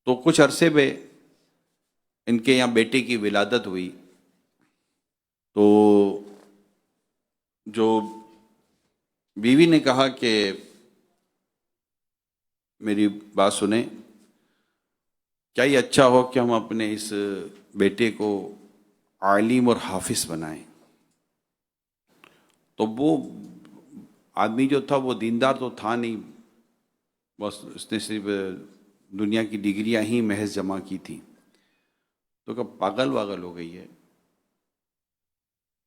تو کچھ عرصے میں ان کے یہاں بیٹے کی ولادت ہوئی، تو جو بیوی نے کہا کہ میری بات سنیں، کیا یہ اچھا ہو کہ ہم اپنے اس بیٹے کو عالم اور حافظ بنائیں؟ تو وہ آدمی جو تھا وہ دیندار تو تھا نہیں، بس اس نے صرف دنیا کی ڈگریاں ہی محض جمع کی تھی۔ تو کہ پاگل واگل ہو گئی ہے،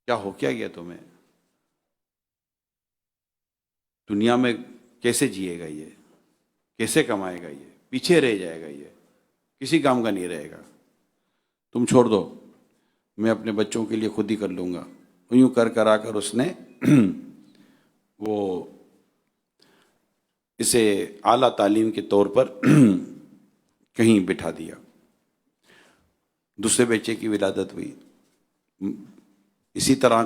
کیا ہو کیا گیا تمہیں؟ دنیا میں کیسے جیے گا یہ؟ کیسے کمائے گا یہ؟ پیچھے رہ جائے گا، یہ کسی کام کا نہیں رہے گا، تم چھوڑ دو، میں اپنے بچوں کے لیے خود ہی کر لوں گا۔ یوں کر کرا کر اس نے وہ اسے اعلیٰ تعلیم کے طور پر کہیں بٹھا دیا۔ دوسرے بچے کی ولادت ہوئی، اسی طرح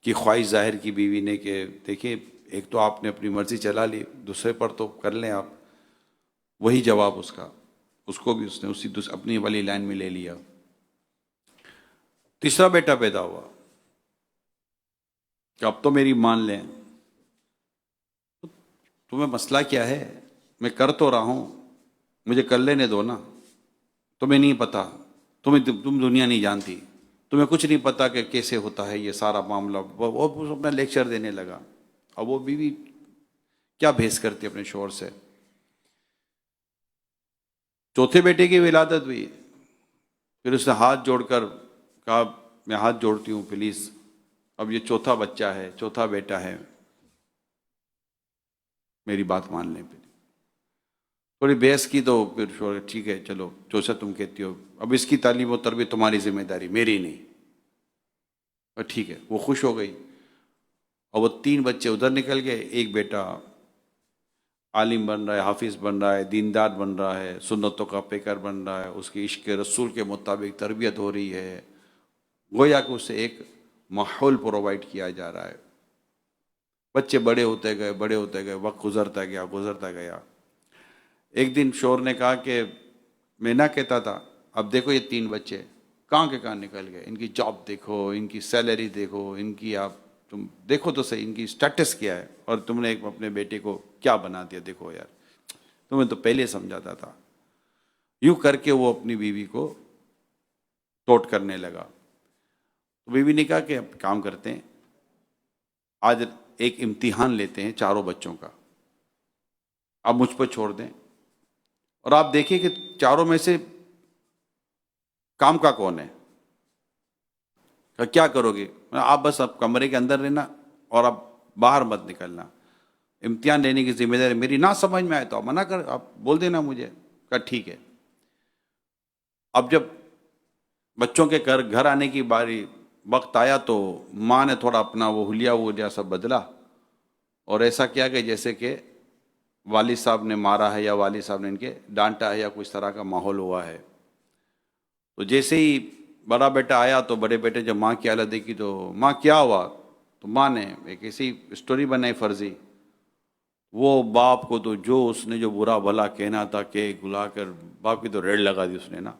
کی خواہش ظاہر کی بیوی نے کہ دیکھیے، ایک تو آپ نے اپنی مرضی چلا لی، دوسرے پر تو کر لیں آپ۔ وہی جواب اس کو بھی اس نے اپنی والی لائن میں لے لیا۔ تیسرا بیٹا پیدا ہوا کہ اب تو میری مان لیں، تمہیں مسئلہ کیا ہے؟ میں کر تو رہا ہوں، مجھے کر لینے دو نا۔ تمہیں نہیں پتا، تم دنیا نہیں جانتی، تمہیں کچھ نہیں پتا کہ کیسے ہوتا ہے یہ سارا معاملہ۔ وہ اپنا لیکچر دینے لگا۔ اب وہ بیوی کیا بحث کرتی اپنے شوہر سے۔ چوتھے بیٹے کی ولادت ہوئی، پھر اس نے ہاتھ جوڑ کر کہا میں ہاتھ جوڑتی ہوں پلیز، اب یہ چوتھا بچہ ہے، چوتھا بیٹا ہے، میری بات مان لیں۔ پھر تھوڑی بحث کی تو پھر شوہر ٹھیک ہے چلو جو سا تم کہتی ہو، اب اس کی تعلیم و تربیت تمہاری ذمہ داری، میری نہیں۔ اور ٹھیک ہے، وہ خوش ہو گئی، اور وہ 3 بچے ادھر نکل گئے، ایک بیٹا عالم بن رہا ہے، حافظ بن رہا ہے، دیندار بن رہا ہے، سنتوں کا پیکر بن رہا ہے، اس کی عشق رسول کے مطابق تربیت ہو رہی ہے، گویا کہ اسے ایک ماحول پرووائڈ کیا جا رہا ہے۔ بچے بڑے ہوتے گئے، وقت گزرتا گیا۔ ایک دن شوہر نے کہا کہ میں نہ کہتا تھا، اب دیکھو یہ 3 بچے کہاں کے کہاں نکل گئے، ان کی جاب دیکھو، ان کی سیلری دیکھو، ان کی تم دیکھو تو صحیح ان کی سٹیٹس کیا ہے، اور تم نے اپنے بیٹے کو کیا بنا دیا، دیکھو یار، تمہیں تو پہلے سمجھاتا تھا۔ یوں کر کے وہ اپنی بیوی کو ٹوٹ کرنے لگا۔ تو بیوی نے کہا کہ اب کام کرتے ہیں، آج ایک امتحان لیتے ہیں چاروں بچوں کا، آپ مجھ پر چھوڑ دیں، اور آپ دیکھیں کہ چاروں میں سے کام کا کون ہے۔ کیا کرو گے؟ آپ بس اب کمرے کے اندر رہنا اور اب باہر مت نکلنا، امتحان لینے کی ذمہ داری میری، نہ سمجھ میں آئے تو آپ منع کر، آپ بول دینا مجھے۔ کہا ٹھیک ہے۔ اب جب بچوں کے گھر آنے کی باری وقت آیا تو ماں نے تھوڑا اپنا وہ حلیہ سب بدلا، اور ایسا کیا کہ جیسے کہ والد صاحب نے مارا ہے یا والد صاحب نے ان کے ڈانٹا ہے یا کچھ طرح کا ماحول ہوا ہے۔ تو جیسے ہی بڑا بیٹا آیا تو بڑے بیٹے جب ماں کی حالت دیکھی تو ماں کیا ہوا، تو ماں نے ایک ایسی اسٹوری بنائی فرضی، وہ باپ کو تو جو اس نے جو برا بھلا کہنا تھا کہ گلا کر باپ کی تو ریڑھ لگا دی اس نے نا،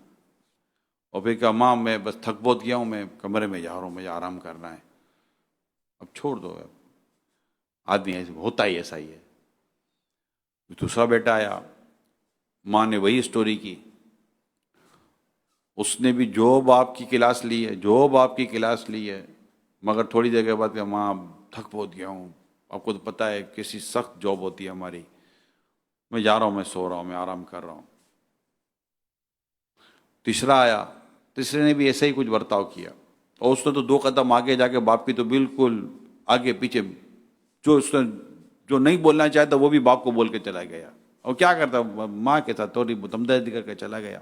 اور پھر کہا ماں میں بس تھک بہت گیا ہوں، میں کمرے میں جا رہا ہوں، مجھے آرام کرنا ہے، اب چھوڑ دو۔ آدمی ایسے ہوتا ہی ایسا ہی ہے۔ دوسرا بیٹا آیا، ماں نے وہی اسٹوری کی، اس نے بھی جو باپ کی کلاس لی ہے، مگر تھوڑی دیر کے بعد کہ ماں تھک بہت گیا ہوں، آپ کو تو پتہ ہے کیسی سخت جاب ہوتی ہے ہماری، میں جا رہا ہوں، میں سو رہا ہوں، میں آرام کر رہا ہوں۔ تیسرا آیا، تیسرے نے بھی ایسا ہی کچھ برتاؤ کیا، اور اس نے تو 2 قدم آگے جا کے باپ کی تو بالکل آگے پیچھے، اس نے جو نہیں بولنا چاہتا وہ بھی باپ کو بول کے چلا گیا، اور کیا کرتا ماں کے ساتھ تھوڑی ہمدردی کر کے چلا گیا۔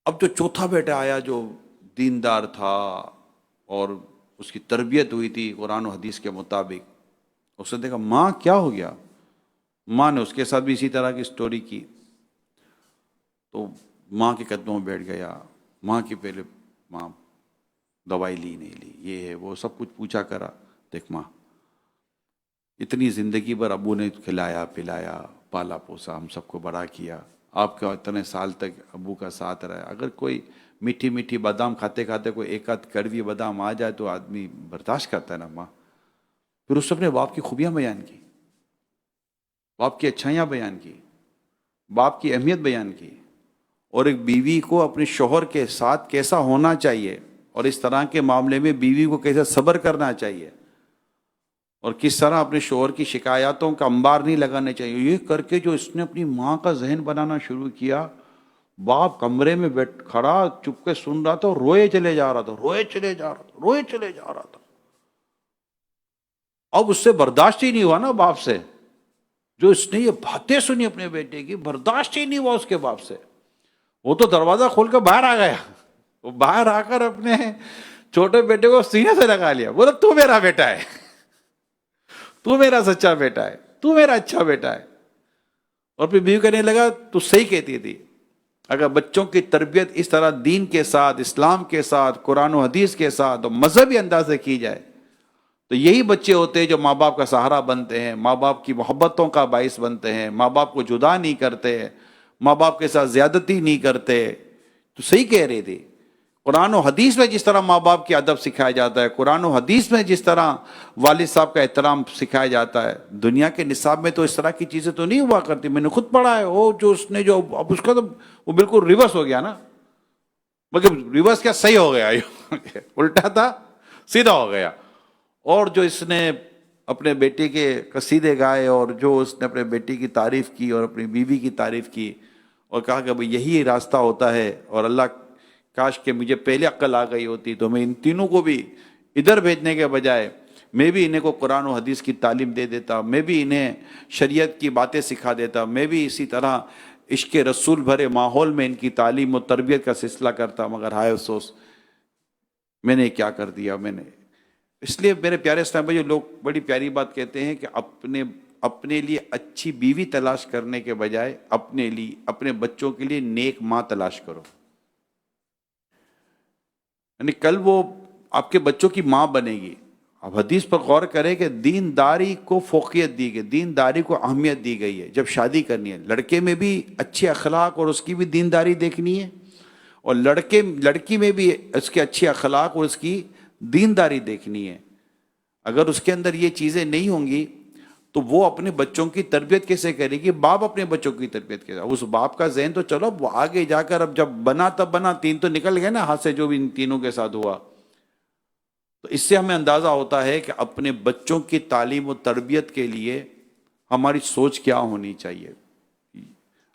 اب جو چوتھا بیٹا آیا جو دیندار تھا اور اس کی تربیت ہوئی تھی قرآن و حدیث کے مطابق، اس نے دیکھا ماں کیا ہو گیا، ماں نے اس کے ساتھ بھی اسی طرح کی سٹوری کی، تو ماں کے قدموں میں بیٹھ گیا۔ ماں کی پہلے ماں دوائی لی نہیں لی، یہ ہے وہ سب کچھ پوچھا کرا، دیکھ ماں اتنی زندگی بھر ابو نے کھلایا پلایا پالا پوسا، ہم سب کو بڑا کیا، آپ کا اتنے سال تک ابو کا ساتھ رہا ہے. اگر کوئی میٹھی میٹھی بادام کھاتے کھاتے کوئی ایک آدھ کڑوی بادام آ جائے تو آدمی برداشت کرتا ہے نا ماں. پھر اس نے اپنے باپ کی خوبیاں بیان کی، باپ کی اچھائیاں بیان کی، باپ کی اہمیت بیان کی، اور ایک بیوی کو اپنے شوہر کے ساتھ کیسا ہونا چاہیے اور اس طرح کے معاملے میں بیوی کو کیسے صبر کرنا چاہیے اور کس طرح اپنے شوہر کی شکایاتوں کا انبار نہیں لگانے چاہیے. یہ کر کے جو اس نے اپنی ماں کا ذہن بنانا شروع کیا، باپ کمرے میں بیٹھ کھڑا چپ کے سن رہا تھا اور روئے چلے جا رہا تھا، روئے چلے جا رہا تھا، روئے چلے جا رہا تھا. اب اس سے برداشت ہی نہیں ہوا نا باپ سے، جو اس نے یہ باتیں سنی اپنے بیٹے کی، برداشت ہی نہیں ہوا اس کے باپ سے. وہ تو دروازہ کھول کے باہر آ گیا، وہ باہر آ کر اپنے چھوٹے بیٹے کو سینے سے لگا لیا، بولا تو میرا بیٹا ہے، تو میرا سچا بیٹا ہے، تو میرا اچھا بیٹا ہے. اور پھر بیوی کہنے لگا تو صحیح کہتی تھی. اگر بچوں کی تربیت اس طرح دین کے ساتھ، اسلام کے ساتھ، قرآن و حدیث کے ساتھ اور مذہبی انداز سے کی جائے تو یہی بچے ہوتے ہیں جو ماں باپ کا سہارا بنتے ہیں، ماں باپ کی محبتوں کا باعث بنتے ہیں، ماں باپ کو جدا نہیں کرتے، ماں باپ کے ساتھ زیادتی نہیں کرتے. تو صحیح کہہ رہی تھی. قرآن و حدیث میں جس طرح ماں باپ کی ادب سکھایا جاتا ہے، قرآن و حدیث میں جس طرح والد صاحب کا احترام سکھایا جاتا ہے، دنیا کے نصاب میں تو اس طرح کی چیزیں تو نہیں ہوا کرتی. میں نے خود پڑھا ہے، وہ جو اس نے جو اب اس کا تو وہ بالکل ریورس ہو گیا نا. مگر ریورس کیا، صحیح ہو گیا، الٹا تھا سیدھا ہو گیا. اور جو اس نے اپنے بیٹے کے قصیدے گائے اور جو اس نے اپنے بیٹی کی تعریف کی اور اپنی بیوی کی تعریف کی اور کہا کہ بھئی یہی راستہ ہوتا ہے، اور اللہ کاش کہ مجھے پہلے عقل آ گئی ہوتی تو میں ان تینوں کو بھی ادھر بھیجنے کے بجائے میں بھی انہیں کو قرآن و حدیث کی تعلیم دے دیتا، میں بھی انہیں شریعت کی باتیں سکھا دیتا، میں بھی اسی طرح عشق رسول بھرے ماحول میں ان کی تعلیم و تربیت کا سلسلہ کرتا. مگر ہائے افسوس، میں نے کیا کر دیا. میں نے اس لیے میرے پیارے اسلام بھائی، لوگ بڑی پیاری بات کہتے ہیں کہ اپنے لیے اچھی بیوی تلاش کرنے کے بجائے اپنے لیے، اپنے بچوں کے لیے نیک ماں تلاش کرو. یعنی کل وہ آپ کے بچوں کی ماں بنے گی. اب حدیث پر غور کریں کہ دینداری کو فوقیت دی گئی، دینداری کو اہمیت دی گئی ہے. جب شادی کرنی ہے، لڑکے میں بھی اچھے اخلاق اور اس کی بھی دینداری دیکھنی ہے، اور لڑکی میں بھی اس کے اچھے اخلاق اور اس کی دینداری دیکھنی ہے. اگر اس کے اندر یہ چیزیں نہیں ہوں گی تو وہ اپنے بچوں کی تربیت کیسے کرے گی؟ باپ اپنے بچوں کی تربیت کیسے؟ اس باپ کا ذہن تو چلو وہ آگے جا کر اب جب بنا تب بنا، تین تو نکل گئے نا ہاتھ سے، جو بھی ان تینوں کے ساتھ ہوا. تو اس سے ہمیں اندازہ ہوتا ہے کہ اپنے بچوں کی تعلیم و تربیت کے لیے ہماری سوچ کیا ہونی چاہیے.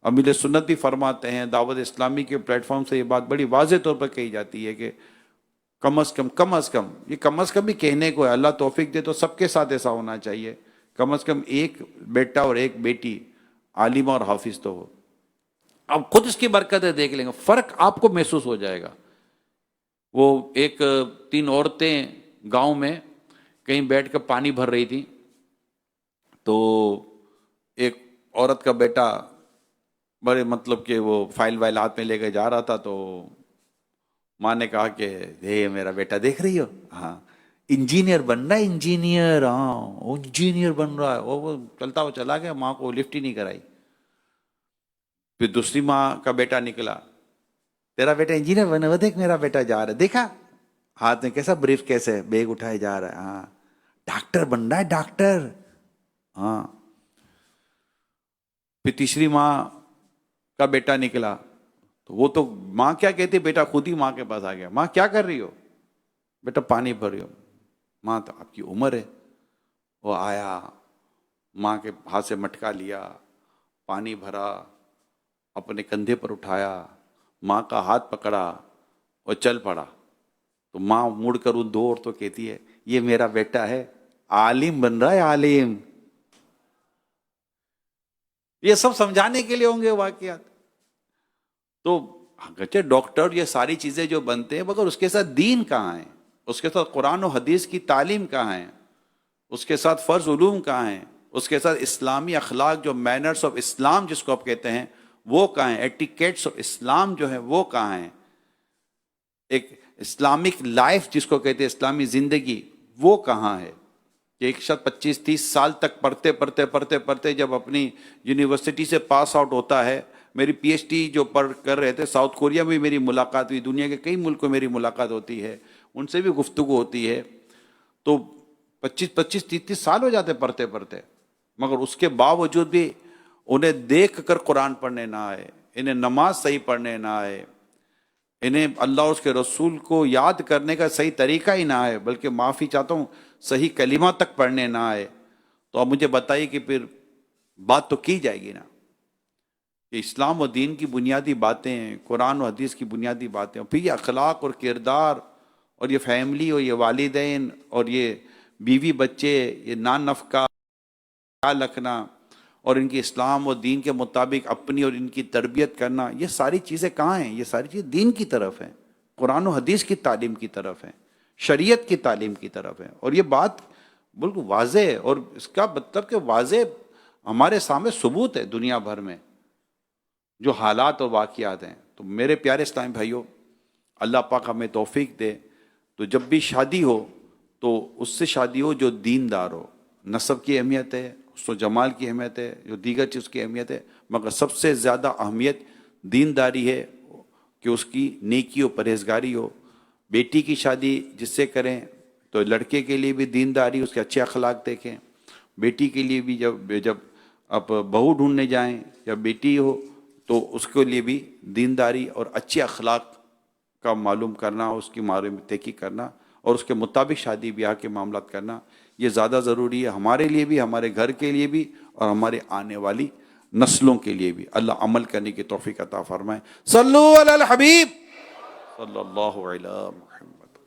امیر سنت بھی فرماتے ہیں، دعوت اسلامی کے پلیٹ فارم سے یہ بات بڑی واضح طور پر کہی جاتی ہے کہ کم از کم یہ کم از کم بھی کہنے کو ہے، اللہ توفیق دے تو سب کے ساتھ ایسا ہونا چاہیے، کم از کم ایک بیٹا اور ایک بیٹی عالمہ اور حافظ تو ہو. اب خود اس کی برکتیں دیکھ لیں گے، فرق آپ کو محسوس ہو جائے گا. وہ ایک 3 عورتیں گاؤں میں کہیں بیٹھ کر پانی بھر رہی تھی، تو ایک عورت کا بیٹا بڑے مطلب کہ وہ فائل وائل ہاتھ میں لے کے جا رہا تھا، تو ماں نے کہا کہ میرا بیٹا دیکھ رہی ہو، ہاں انجینئر بن رہا ہے، انجینئر، ہاں وہ انجینئر بن رہا ہے. وہ چلتا وہ چلا گیا، ماں کو لفٹ ہی نہیں کرائی. پھر دوسری ماں کا بیٹا نکلا، تیرا بیٹا انجینئر بنا، وہ دیکھ میرا بیٹا جا رہا ہے، دیکھا ہاتھ میں کیسا بریف کیسے بیگ اٹھائے جا رہا ہے، ہاں ڈاکٹر بن رہا ہے، ڈاکٹر، ہاں. پھر تیسری ماں کا بیٹا نکلا، تو وہ تو ماں کیا کہتی، بیٹا خود ہی ماں کے پاس آ گیا. ماں کیا کر رہی ہو؟ بیٹا پانی بھر رہی ہو. ماں تو آپ کی عمر ہے. وہ آیا، ماں کے ہاتھ سے مٹکا لیا، پانی بھرا، اپنے کندھے پر اٹھایا، ماں کا ہاتھ پکڑا اور چل پڑا. تو ماں مڑ کر ان 2 عورتوں کہتی ہے، یہ میرا بیٹا ہے، عالم بن رہا ہے، عالم. یہ سب سمجھانے کے لیے ہوں گے واقعات. تو اگرچہ ڈاکٹر یہ ساری چیزیں جو بنتے ہیں، مگر اس کے ساتھ دین کہاں ہے؟ اس کے ساتھ قرآن و حدیث کی تعلیم کہاں ہے؟ اس کے ساتھ فرض علوم کہاں ہیں؟ اس کے ساتھ اسلامی اخلاق جو مینرز آف اسلام جس کو آپ کہتے ہیں وہ کہاں ہیں؟ ایٹیکیٹس آف اسلام جو ہیں وہ کہاں ہیں؟ ایک اسلامک لائف جس کو کہتے ہیں اسلامی زندگی، وہ کہاں ہے؟ کہ ایک شخص 25-30 سال تک پڑھتے جب اپنی یونیورسٹی سے پاس آؤٹ ہوتا ہے میری پی ایچ ڈی جو کر رہے تھے ساؤتھ کوریا میں بھی میری ملاقات ہوئی، دنیا کے کئی ملکوں میں میری ملاقات ہوتی ہے، ان سے بھی گفتگو ہوتی ہے، تو 25-30 سال ہو جاتے پڑھتے پڑھتے، مگر اس کے باوجود بھی انہیں دیکھ کر قرآن پڑھنے نہ آئے، انہیں نماز صحیح پڑھنے نہ آئے، انہیں اللہ اور اس کے رسول کو یاد کرنے کا صحیح طریقہ ہی نہ آئے، بلکہ معافی چاہتا ہوں صحیح کلمہ تک پڑھنے نہ آئے، تو اب مجھے بتائیے کہ پھر بات تو کی جائے گی نا کہ اسلام و دین کی بنیادی باتیں ہیں، قرآن و حدیث کی بنیادی باتیں، اور پھر یہ اخلاق اور کردار اور یہ فیملی اور یہ والدین اور یہ بیوی بچے، یہ نان نفقہ خیال رکھنا اور ان کی اسلام و دین کے مطابق اپنی اور ان کی تربیت کرنا، یہ ساری چیزیں کہاں ہیں؟ یہ ساری چیزیں دین کی طرف ہیں، قرآن و حدیث کی تعلیم کی طرف ہیں، شریعت کی تعلیم کی طرف ہیں، اور یہ بات بالکل واضح ہے، اور اس کا مطلب کہ واضح ہمارے سامنے ثبوت ہے دنیا بھر میں جو حالات اور واقعات ہیں۔ تو میرے پیارے اسلامی بھائیوں، اللہ پاک ہمیں توفیق دے، تو جب بھی شادی ہو تو اس سے شادی ہو جو دیندار ہو، نسب کی اہمیت ہے، حسن و جمال کی اہمیت ہے، جو دیگر چیز کی اہمیت ہے، مگر سب سے زیادہ اہمیت دینداری ہے کہ اس کی نیکی و پرہیزگاری ہو۔ بیٹی کی شادی جس سے کریں تو لڑکے کے لیے بھی دینداری، اس کے اچھے اخلاق دیکھیں، بیٹی کے لیے بھی جب اب بہو ڈھونڈنے جائیں یا بیٹی ہو تو اس کے لیے بھی دینداری اور اچھے اخلاق کا معلوم کرنا، اس کی بارے میں تحقیق کرنا اور اس کے مطابق شادی بیاہ کے معاملات کرنا، یہ زیادہ ضروری ہے ہمارے لیے بھی، ہمارے گھر کے لیے بھی، اور ہمارے آنے والی نسلوں کے لیے بھی۔ اللہ عمل کرنے کی توفیق عطا فرمائے۔ صلو علی الحبیب صلی اللہ علیہ محمد۔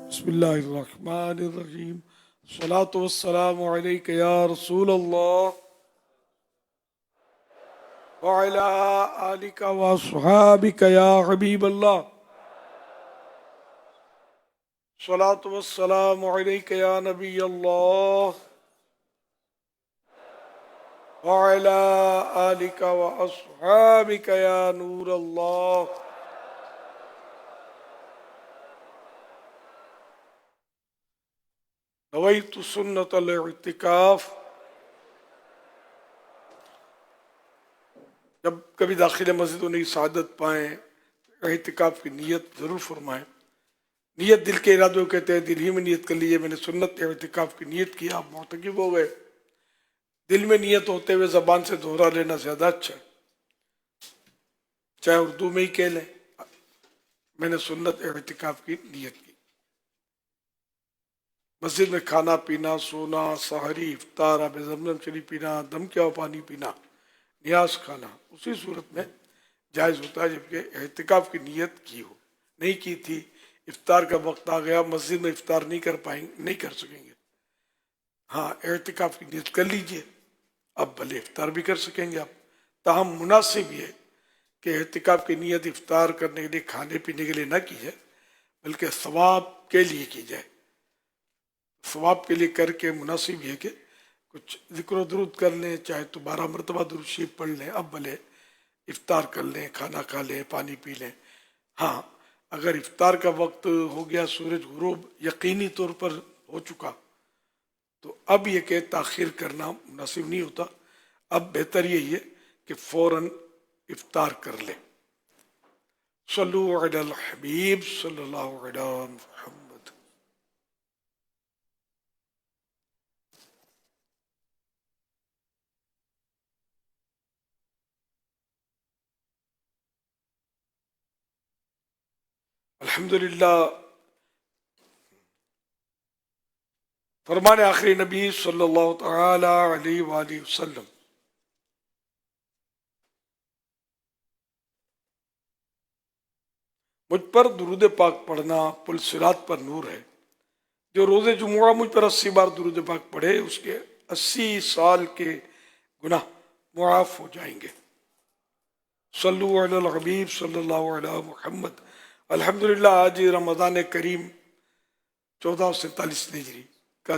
بسم اللہ الرحمن الرحیم، الصلاۃ والسلام علیک یا رسول اللہ وعلی آلک واصحابک یا حبیب اللہ، الصلاۃ والسلام علیک یا نبی اللہ وعلی آلک واصحابک یا نور اللہ۔ نویت سنت الاعتکاف، جب کبھی داخل مسجد و نئی سعادت پائیں اعتکاف کی نیت ضرور فرمائیں۔ نیت دل کے ارادوں کہتے ہیں، دل ہی میں نیت کر لیجیے میں نے سنت اعتکاف کی نیت کی، آپ معتکف ہو گئے۔ دل میں نیت ہوتے ہوئے زبان سے دہرا لینا زیادہ اچھا ہے، چاہے اردو میں ہی کہہ لیں میں نے سنت اعتکاف کی نیت کی۔ مسجد میں کھانا پینا، سونا، سحری، افطار، آب زمزم شریف پینا، دم کیا ہوا پانی پینا، نیاز کھانا اسی صورت میں جائز ہوتا ہے جبکہ اعتکاف کی نیت کی ہو۔ نہیں کی تھی، افطار کا وقت آ گیا، مسجد میں افطار نہیں کر سکیں گے، ہاں اعتکاف کی نیت کر لیجئے، اب بھلے افطار بھی کر سکیں گے آپ۔ تاہم مناسب یہ کہ اعتکاف کی نیت افطار کرنے کے لیے، کھانے پینے کے لیے نہ کی جائے، بلکہ ثواب کے لیے کی جائے۔ ثواب کے لیے کر کے مناسب یہ کہ کچھ ذکر و درود کر لیں، چاہے تو 12 مرتبہ درود شریف پڑھ لیں، اب بھلے افطار کر لیں، کھانا کھا لیں، پانی پی لیں۔ ہاں اگر افطار کا وقت ہو گیا، سورج غروب یقینی طور پر ہو چکا، تو اب یہ کہ تاخیر کرنا مناسب نہیں ہوتا، اب بہتر یہی ہے کہ فوراً افطار کر لیں۔ صلو علی الحبیب صلی اللہ علیہ محمد۔ الحمدللہ، فرمان آخری نبی صلی اللہ تعالی علیہ وآلہ وسلم، مجھ پر درود پاک پڑھنا پل صراط پر نور ہے، جو روز جمعہ مجھ پر 80 بار درود پاک پڑھے اس کے 80 سال کے گناہ معاف ہو جائیں گے۔ صلو علی الحبیب صلی اللہ علیہ محمد۔ الحمدللہ آج رمضان کریم 1447 ہجری کا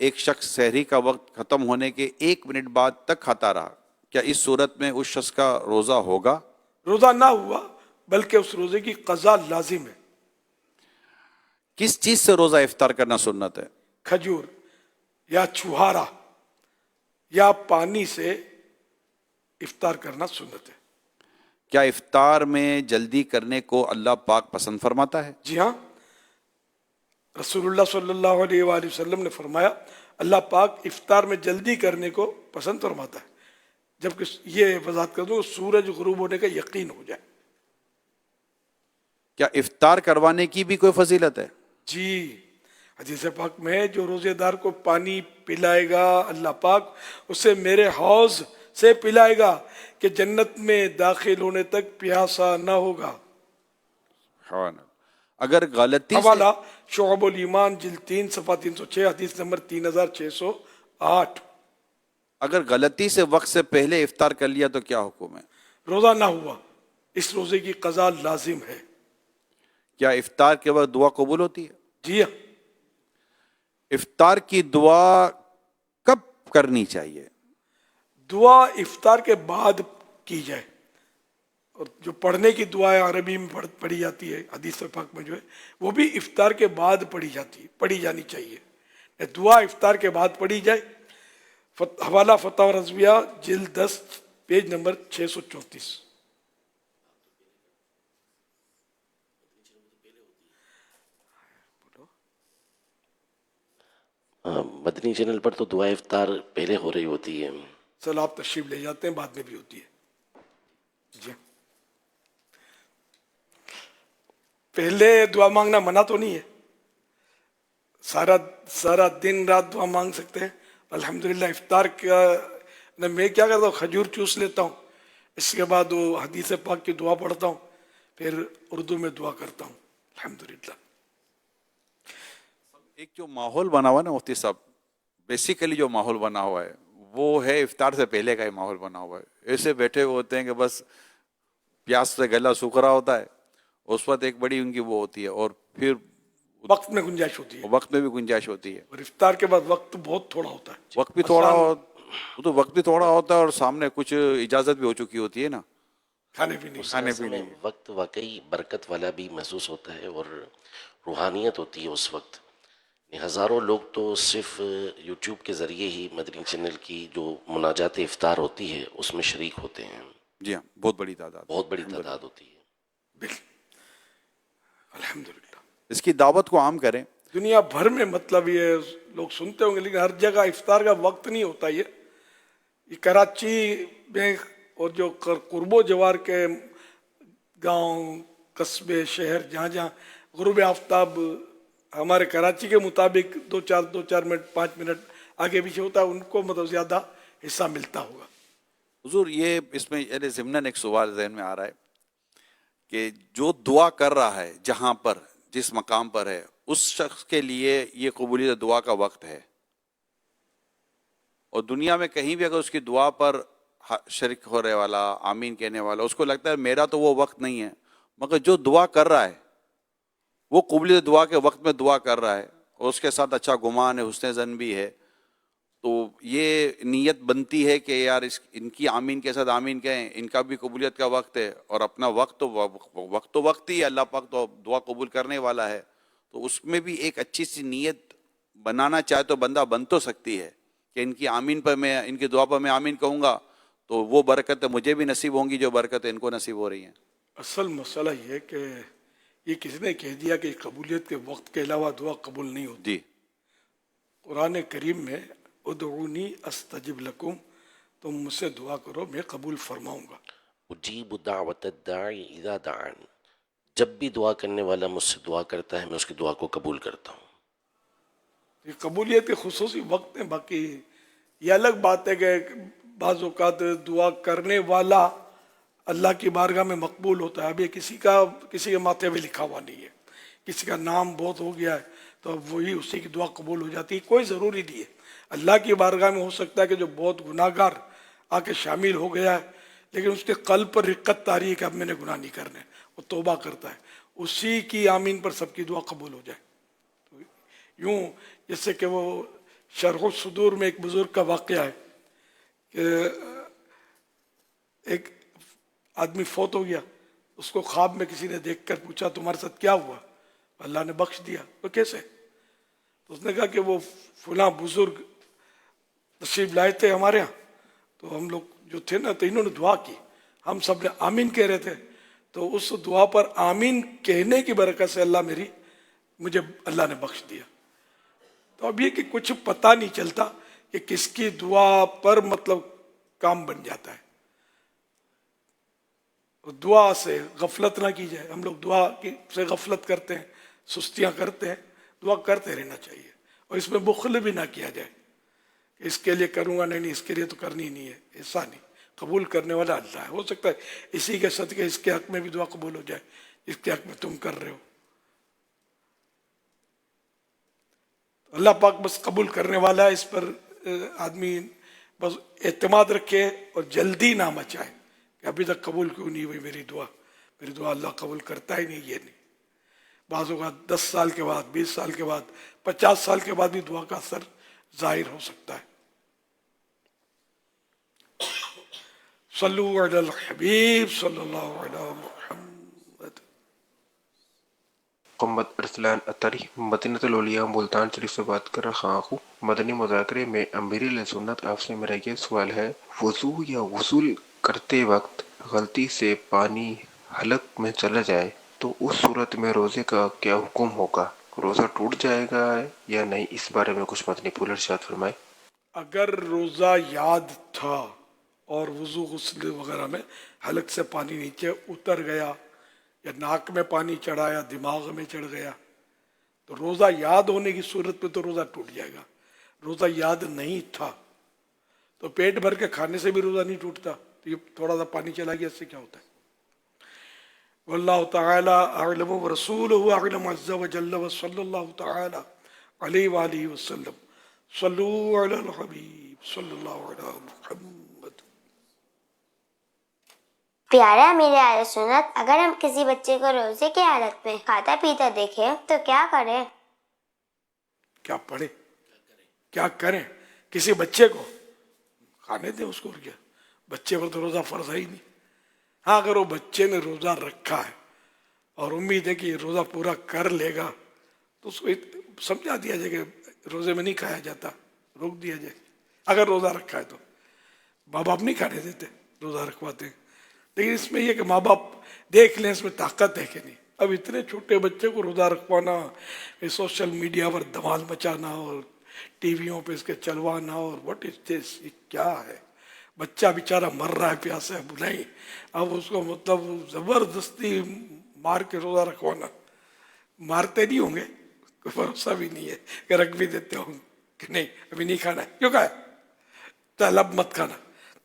ایک شخص سحری کا وقت ختم ہونے کے 1 منٹ بعد تک کھاتا رہا، کیا اس صورت میں اس شخص کا روزہ ہوگا؟ روزہ نہ ہوا بلکہ اس روزے کی قضا لازم ہے۔ کس چیز سے روزہ افطار کرنا سنت ہے؟ کھجور یا چھہارا یا پانی سے افطار کرنا سنت ہے۔ کیا افطار میں جلدی کرنے کو اللہ پاک پسند فرماتا ہے؟ جی ہاں، رسول اللہ صلی اللہ علیہ وآلہ وسلم نے فرمایا اللہ پاک افطار میں جلدی کرنے کو پسند فرماتا ہے، جبکہ یہ وضاحت کر دوں سورج غروب ہونے کا یقین ہو جائے۔ کیا افطار کروانے کی بھی کوئی فضیلت ہے؟ جی، حدیث پاک میں ہے جو روزے دار کو پانی پلائے گا اللہ پاک اسے میرے حوض سے پلائے گا کہ جنت میں داخل ہونے تک پیاسا نہ ہوگا۔ اگر غلطی سے حوالہ شعب الایمان جلد 3 صفحہ 306 حدیث نمبر 3608۔ اگر غلطی سے وقت سے پہلے افطار کر لیا تو کیا حکم ہے؟ روزہ نہ ہوا، اس روزے کی قضا لازم ہے۔ کیا افطار کے وقت دعا قبول ہوتی ہے؟ جی ہاں، افطار کی دعا کب کرنی چاہیے؟ دعا افطار کے بعد کی جائے، اور جو پڑھنے کی دعا عربی میں پڑھی جاتی ہے حدیث پاک میں جو ہے وہ بھی افطار کے بعد پڑھی جانی چاہیے۔ دعا افطار کے بعد پڑھی جائے۔ حوالہ فتح رضویہ جلد 10 پیج نمبر 634۔ مدنی چینل پر تو دعا افطار پہلے ہو رہی ہوتی ہے۔ چل آپ تشریف لے جاتے ہیں، بعد میں بھی ہوتی ہے۔ جی، پہلے دعا مانگنا منع تو نہیں ہے، سارا دن رات دعا مانگ سکتے ہیں۔ الحمدللہ افطار کا میں کیا کرتا ہوں، کھجور چوس لیتا ہوں، اس کے بعد وہ حدیث پاک کی دعا پڑھتا ہوں، پھر اردو میں دعا کرتا ہوں الحمدللہ۔ ایک جو ماحول بنا ہوا ہے نا مفتی صاحب، بیسیکلی جو ماحول بنا ہوا ہے وہ ہے افطار سے پہلے کا ہی ماحول بنا ہوا ہے۔ ایسے بیٹھے ہوئے ہوتے ہیں کہ بس پیاس سے گلا سوکھ رہا ہوتا ہے، اس وقت ایک بڑی ان کی وہ ہوتی ہے، اور پھر وقت میں گنجائش ہوتی ہے، وقت میں بھی گنجائش ہوتی ہے، اور افطار کے بعد وقت بہت تھوڑا ہوتا ہے، وقت بھی تھوڑا وہ تو وقت بھی تھوڑا ہوتا ہے، اور سامنے کچھ اجازت بھی ہو چکی ہوتی ہے نا کھانے پینے کی۔ کھانے اس پینے میں وقت واقعی برکت والا بھی محسوس ہوتا ہے اور روحانیت ہوتی ہے اس وقت۔ ہزاروں لوگ تو صرف یوٹیوب کے ذریعے ہی مدنی چینل کی جو مناجات افطار ہوتی ہے اس میں شریک ہوتے ہیں۔ جی ہاں، بہت بڑی تعداد، بہت بڑی تعداد ہوتی ہے۔ بالکل، الحمدللہ۔ اس کی دعوت کو عام کریں۔ دنیا بھر میں مطلب یہ لوگ سنتے ہوں گے، لیکن ہر جگہ افطار کا وقت نہیں ہوتا۔ یہ کراچی میں اور جو قرب و جوار کے گاؤں، قصبے، شہر جہاں جہاں غروب آفتاب ہمارے کراچی کے مطابق 2-4 منٹ 5 منٹ آگے پیچھے ہوتا ہے، ان کو مطلب زیادہ حصہ ملتا ہوگا۔ حضور یہ اس میں ضمناً ایک سوال ذہن میں آ رہا ہے کہ جو دعا کر رہا ہے جہاں پر جس مقام پر ہے اس شخص کے لیے یہ قبولیت دعا کا وقت ہے، اور دنیا میں کہیں بھی اگر اس کی دعا پر شریک ہونے والا، آمین کہنے والا، اس کو لگتا ہے میرا تو وہ وقت نہیں ہے، مگر جو دعا کر رہا ہے وہ قبولیت دعا کے وقت میں دعا کر رہا ہے، اور اس کے ساتھ اچھا گمان ہے، حسن ظن بھی ہے، تو یہ نیت بنتی ہے کہ یار ان کی آمین کے ساتھ آمین کہیں، ان کا بھی قبولیت کا وقت ہے، اور اپنا وقت تو وقت ہی ہے، اللہ پاک تو دعا قبول کرنے والا ہے، تو اس میں بھی ایک اچھی سی نیت بنانا چاہے تو بندہ بن تو سکتی ہے کہ ان کی آمین پر میں، ان کی دعا پر میں آمین کہوں گا تو وہ برکتیں مجھے بھی نصیب ہوں گی جو برکتیں ان کو نصیب ہو رہی ہیں۔ اصل مسئلہ یہ ہے کہ یہ کسی نے کہہ دیا کہ قبولیت کے وقت کے علاوہ دعا قبول نہیں ہوتی۔ جی، قرآن کریم میں ادعونی استجب لکم، تم مجھ سے دعا کرو میں قبول فرماؤں گا۔ اجیب دعوت الداعی اذا دعان، جب بھی دعا کرنے والا مجھ سے دعا کرتا ہے میں اس کی دعا کو قبول کرتا ہوں۔ یہ قبولیت کے خصوصی وقت ہیں، باقی یہ الگ بات ہے کہ بعض اوقات دعا کرنے والا اللہ کی بارگاہ میں مقبول ہوتا ہے۔ اب یہ کسی کے ماتھے میں لکھا ہوا نہیں ہے، کسی کا نام بہت ہو گیا ہے تو اب وہی اسی کی دعا قبول ہو جاتی ہے، کوئی ضروری نہیں ہے۔ اللہ کی بارگاہ میں ہو سکتا ہے کہ جو بہت گناہ گار آ کے شامل ہو گیا ہے لیکن اس کے قلب پر رقت طاری ہے کہ اب میں نے گناہ نہیں کرنے، وہ توبہ کرتا ہے، اسی کی آمین پر سب کی دعا قبول ہو جائے۔ تو یوں جیسے کہ وہ شرح الصدور میں ایک بزرگ کا واقعہ ہے کہ ایک آدمی فوت ہو گیا، اس کو خواب میں کسی نے دیکھ کر پوچھا تمہارے ساتھ کیا ہوا؟ اللہ نے بخش دیا۔ تو کیسے؟ تو اس نے کہا کہ وہ فلاں بزرگ تشریف لائے تھے ہمارے ہاں، تو ہم لوگ جو تھے نا تو انہوں نے دعا کی، ہم سب نے آمین کہہ رہے تھے، تو اس دعا پر آمین کہنے کی برکت سے مجھے اللہ نے بخش دیا۔ تو اب یہ کہ کچھ پتہ نہیں چلتا کہ کس کی دعا پر مطلب کام بن جاتا ہے۔ دعا سے غفلت نہ کی جائے، ہم لوگ دعا سے غفلت کرتے ہیں، سستیاں کرتے ہیں، دعا کرتے رہنا چاہیے، اور اس میں بخل بھی نہ کیا جائے کہ اس کے لیے کروں گا، نہیں اس کے لیے تو کرنی نہیں ہے، ایسا نہیں۔ قبول کرنے والا اللہ ہے، ہو سکتا ہے اسی کے صدقے اس کے حق میں بھی دعا قبول ہو جائے اس کے حق میں تم کر رہے ہو۔ اللہ پاک بس قبول کرنے والا ہے، اس پر آدمی بس اعتماد رکھے اور جلدی نہ مچائے کہ ابھی تک قبول کیوں نہیں ہوئی میری دعا اللہ قبول کرتا ہی نہیں، یہ نہیں۔ بعض اوقات 10 سال کے بعد، 20 سال کے بعد، 50 سال کے بعد بھی دعا کا اثر ظاہر ہو سکتا ہے۔ صلو علی الحبیب صلی اللہ علیہ محمد۔ محمد ارسلان اتاری مدینہ الاولیاء ملتان شریف سے بات کر رہا ہوں۔ مدنی مذاکرے میں امیر علیہ سنت آپ سے میرا یہ سوال ہے، وضو یا غسل کرتے وقت غلطی سے پانی حلق میں چلا جائے تو اس صورت میں روزے کا کیا حکم ہوگا؟ روزہ ٹوٹ جائے گا یا نہیں؟ اس بارے میں کچھ مدنی پھول ارشاد فرمائے۔ اگر روزہ یاد تھا اور وضو غسل وغیرہ میں حلق سے پانی نیچے اتر گیا یا ناک میں پانی چڑھا یا دماغ میں چڑھ گیا تو روزہ یاد ہونے کی صورت میں تو روزہ ٹوٹ جائے گا۔ روزہ یاد نہیں تھا تو پیٹ بھر کے کھانے سے بھی روزہ نہیں ٹوٹتا، تو یہ تھوڑا سا پانی چلا گیا، اس سے کیا ہوتا ہے؟ واللہ تعالی اعلم ورسولہ اعلم عز وجل وصلی اللہ تعالی علیہ وآلہ وسلم۔ صلو علی الحبیب صلی اللہ علیہ محمد۔ پیارے امیر اہل سنت، اگر ہم کسی بچے کو روزے کی حالت میں کھاتا پیتا دیکھیں تو کیا کریں؟ کیا پڑھیں، کیا کریں؟ کسی بچے کو کھانے دیں، اس کو، اور کیا، بچے پر تو روزہ فرض ہے ہی نہیں۔ ہاں اگر وہ بچے نے روزہ رکھا ہے اور امید ہے کہ یہ روزہ پورا کر لے گا تو اس کو سمجھا دیا جائے کہ روزے میں نہیں کھایا جاتا، روک دیا جائے۔ اگر روزہ رکھا ہے تو ماں باپ نہیں کھانے دیتے، روزہ رکھواتے ہیں، لیکن اس میں یہ کہ ماں باپ دیکھ لیں اس میں طاقت ہے کہ نہیں۔ اب اتنے چھوٹے بچے کو روزہ رکھوانا، سوشل میڈیا پر دھمال مچانا اور ٹی ویوں پہ اس کے چلوانا، اور واٹ از دس، یہ کیا ہے؟ بچہ بیچارہ مر رہا ہے پیاسے، نہیں اب اس کو مطلب زبردستی مار کے روزہ رکھوانا۔ مارتے نہیں ہوں گے، کوئی بھروسہ بھی نہیں ہے کہ رکھ بھی دیتے ہوں کہ نہیں ابھی نہیں کھانا ہے، کیوں کہا ہے؟ چل اب مت کھانا،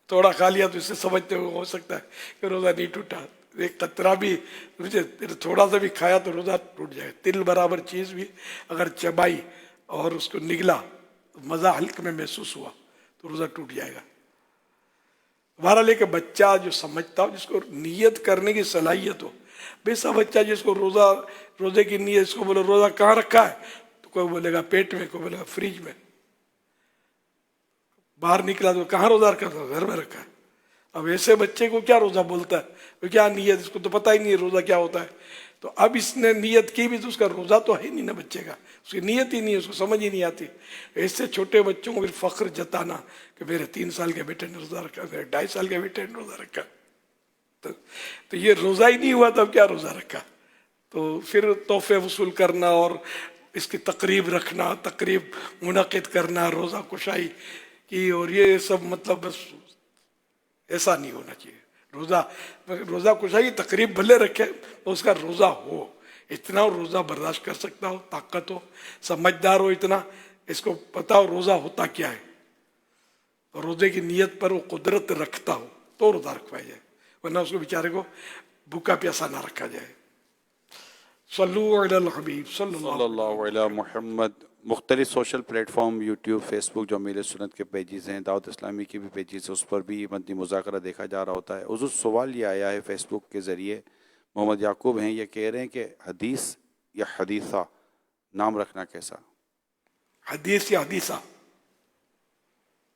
تھوڑا کھا لیا تو اس سے سمجھتے ہو سکتا ہے کہ روزہ نہیں ٹوٹا، ایک قطرہ بھی مجھے تھوڑا سا بھی کھایا تو روزہ ٹوٹ جائے۔ تل برابر چیز بھی اگر چبائی اور اس کو نگلا، مزہ حلق میں محسوس ہوا تو روزہ ٹوٹ جائے گا۔ ہمارا لے کے بچہ جو سمجھتا ہو، جس کو نیت کرنے کی صلاحیت ہو، ویسا بچہ جس کو روزے کی نیت، اس کو بولے روزہ کہاں رکھا ہے تو کوئی بولے گا پیٹ میں، کوئی بولے گا فریج میں، باہر نکلا تو کہاں روزہ رکھا تھا؟ گھر میں رکھا ہے۔ اب ایسے بچے کو کیا روزہ بولتا ہے؟ کیا نیت، اس کو تو پتہ ہی نہیں ہے روزہ کیا ہوتا ہے۔ تو اب اس نے نیت کی بھی تو اس کا روزہ تو ہے ہی نہیں نا بچے کا، اس کی نیت ہی نہیں ہے، اس کو سمجھ ہی نہیں آتی۔ ایسے چھوٹے بچوں کو پھر فخر جتانا کہ میرے 3 سال کے بیٹے نے روزہ رکھا، میرے 2.5 سال کے بیٹے نے روزہ رکھا، تو یہ روزہ ہی نہیں ہوا تو اب کیا روزہ رکھا؟ تو پھر تحفے وصول کرنا اور اس کی تقریب رکھنا، تقریب منعقد کرنا روزہ کشائی کی، اور یہ سب مطلب بس ایسا نہیں ہونا چاہیے۔ روزہ کشائی تقریب بھلے رکھے، اس کا روزہ ہو، اتنا روزہ برداشت کر سکتا ہو، طاقت ہو، سمجھدار ہو، اتنا اس کو پتا ہو روزہ ہوتا کیا ہے، اور روزے کی نیت پر وہ قدرت رکھتا ہو تو روزہ رکھوایا جائے، ورنہ اس کو بیچارے کو بھوکا پیاسا نہ رکھا جائے۔ صلو علی الحبیب صلی صلی اللہ علیہ محمد۔ مختلف social platform, YouTube, Facebook, جو امیر سنت کے پیجز ہیں، دعوت اسلامی کی بھی پیجز ہیں، اس پر بھی مدنی مذاکرہ دیکھا جا رہا ہوتا ہے۔ حضور سوال یہ آیا ہے فیس بک کے ذریعے، محمد یعقوب ہیں، یہ کہہ رہے ہیں کہ حدیث یا حدیثہ نام رکھنا کیسا؟ حدیث یا حدیثہ؟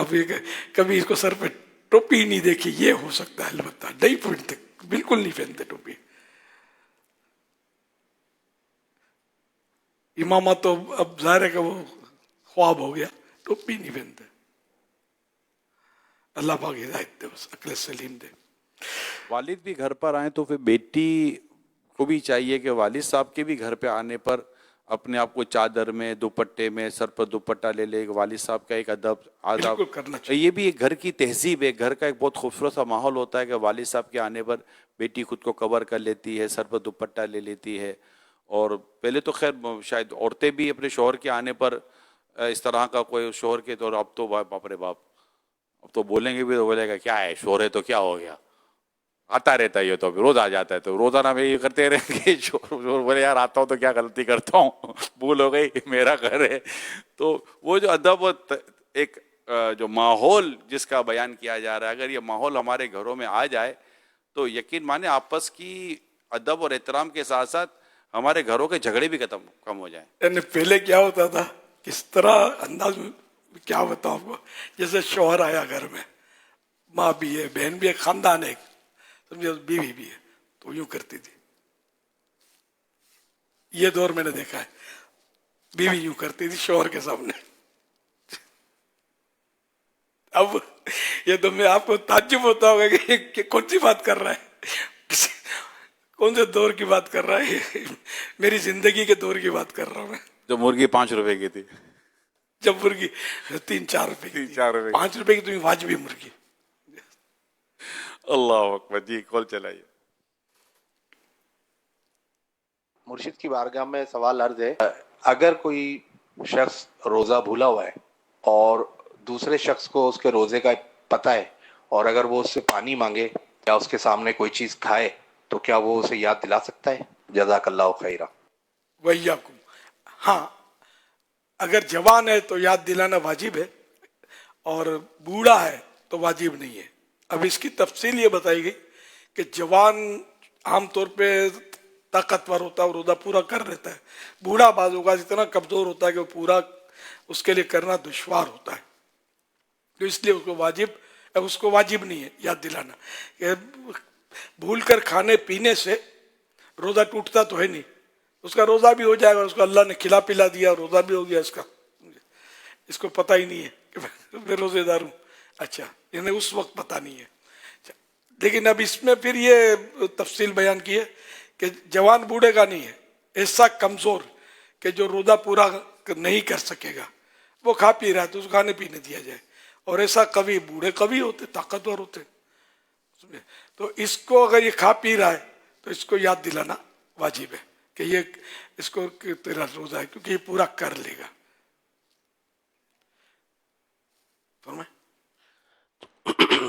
اب یہ کبھی اس کو سر پہ ٹوپی نہیں دیکھی، یہ ہو سکتا ہے البتہ نہیں پہنتے، بالکل نہیں پہنتے ٹوپی. امامہ تو اب ظاہر ہے کہ وہ خواب ہو گیا، ٹوپی نہیں پہنتے. اللہ پاک ہدایت دے، بس عقل سلیم دے. والد بھی گھر پر آئیں تو پھر بیٹی کو بھی چاہیے کہ والد صاحب کے بھی گھر پہ آنے پر اپنے آپ کو چادر میں، دوپٹے میں، سر پر دوپٹہ لے لے. والد صاحب کا ایک ادب، آداب، بالکل کرنا چاہیے. یہ بھی ایک گھر کی تہذیب ہے. گھر کا ایک بہت خوبصورت سا ماحول ہوتا ہے کہ والد صاحب کے آنے پر بیٹی خود کو کور کر لیتی ہے، سر پر دوپٹہ لے لیتی ہے. اور پہلے تو خیر شاید عورتیں بھی اپنے شوہر کے آنے پر اس طرح کا کوئی شوہر کے طور، اب تو باپ رے باپ، اب تو بولیں گے بھی تو بولے گا کیا ہے شوہر ہے تو کیا ہو گیا، آتا رہتا ہے یہ تو ابھی روز آ جاتا ہے. تو روزانہ میں یہ کرتے رہیں گے، شوہر بولے یار آتا ہوں تو کیا غلطی کرتا ہوں، بھول ہو گئی، میرا گھر ہے. تو وہ جو ادب ایک جو ماحول جس کا بیان کیا جا رہا ہے، اگر یہ ماحول ہمارے گھروں میں آ جائے تو یقین مانے آپس کی ادب اور احترام کے ساتھ ساتھ ہمارے گھروں کے جھگڑے بھی کم ہو جائیں. یعنی پہلے کیا ہوتا تھا، کس طرح انداز میں کیا بتاؤں آپ کو، جیسے شوہر آیا گھر میں، ماں بھی ہے، بہن بھی ہے، خاندان ہے، سمجھے، بیوی بھی ہے، تو یوں کرتی تھی. یہ دور میں نے دیکھا ہے، بیوی یوں کرتی تھی شوہر کے سامنے. اب یہ تو میں آپ کو تعجب ہوتا ہوگا کہ کون سی بات کر رہا ہے، کون سے دور کی بات کر رہا ہے. میری زندگی کے دور کی بات کر رہا ہوں میں. جو مرغی 5 روپے کی تھی، جب مرغی 3-4 روپے کی تھی، 4 روپے 5 روپے کی تو واجبی مرغی. اللہ اکبر. جی کال چلائیے. مرشد کی بارگاہ میں سوال عرض ہے، اگر کوئی شخص روزہ بھولا ہوا ہے اور دوسرے شخص کو اس کے روزے کا پتہ ہے، اور اگر وہ اس سے پانی مانگے یا اس کے سامنے کوئی چیز کھائے تو کیا وہ اسے یاد دلا سکتا ہے؟ جزاک اللہ خیرہ. وَإِيَّاكُمْ. ہاں، اگر جوان ہے تو یاد دلانا واجب ہے، اور بوڑھا ہے تو واجب نہیں ہے. اب اس کی تفصیل یہ بتائی گئی کہ جوان عام طور پہ طاقتور ہوتا ہے اور روزہ پورا کر لیتا ہے. بوڑھا بعض اوقات اتنا کمزور ہوتا ہے کہ وہ پورا اس کے لیے کرنا دشوار ہوتا ہے، تو اس لیے اس کو واجب نہیں ہے یاد دلانا. کہ بھول کر کھانے پینے سے روزہ ٹوٹتا تو ہے نہیں، اس کا روزہ بھی ہو جائے گا، اس کو اللہ نے کھلا پلا دیا، روزہ بھی ہو گیا اس کا، اس کو پتہ ہی نہیں ہے کہ میں روزے دار ہوں. اچھا، یعنی اس وقت پتہ نہیں ہے. لیکن اب اس میں پھر یہ تفصیل بیان کی ہے کہ جوان بوڑھے کا نہیں ہے، ایسا کمزور کہ جو روزہ پورا نہیں کر سکے گا، وہ کھا پی رہا ہے تو اس کو کھانے پینے دیا جائے. اور ایسا قوی، بوڑھے قوی ہوتے، طاقتور ہوتے، تو اس کو اگر یہ کھا پی رہا ہے تو اس کو یاد دلانا واجب ہے کہ یہ اس کو تیرا روزہ ہے، کیونکہ یہ پورا کر لے گا. فرمائیں.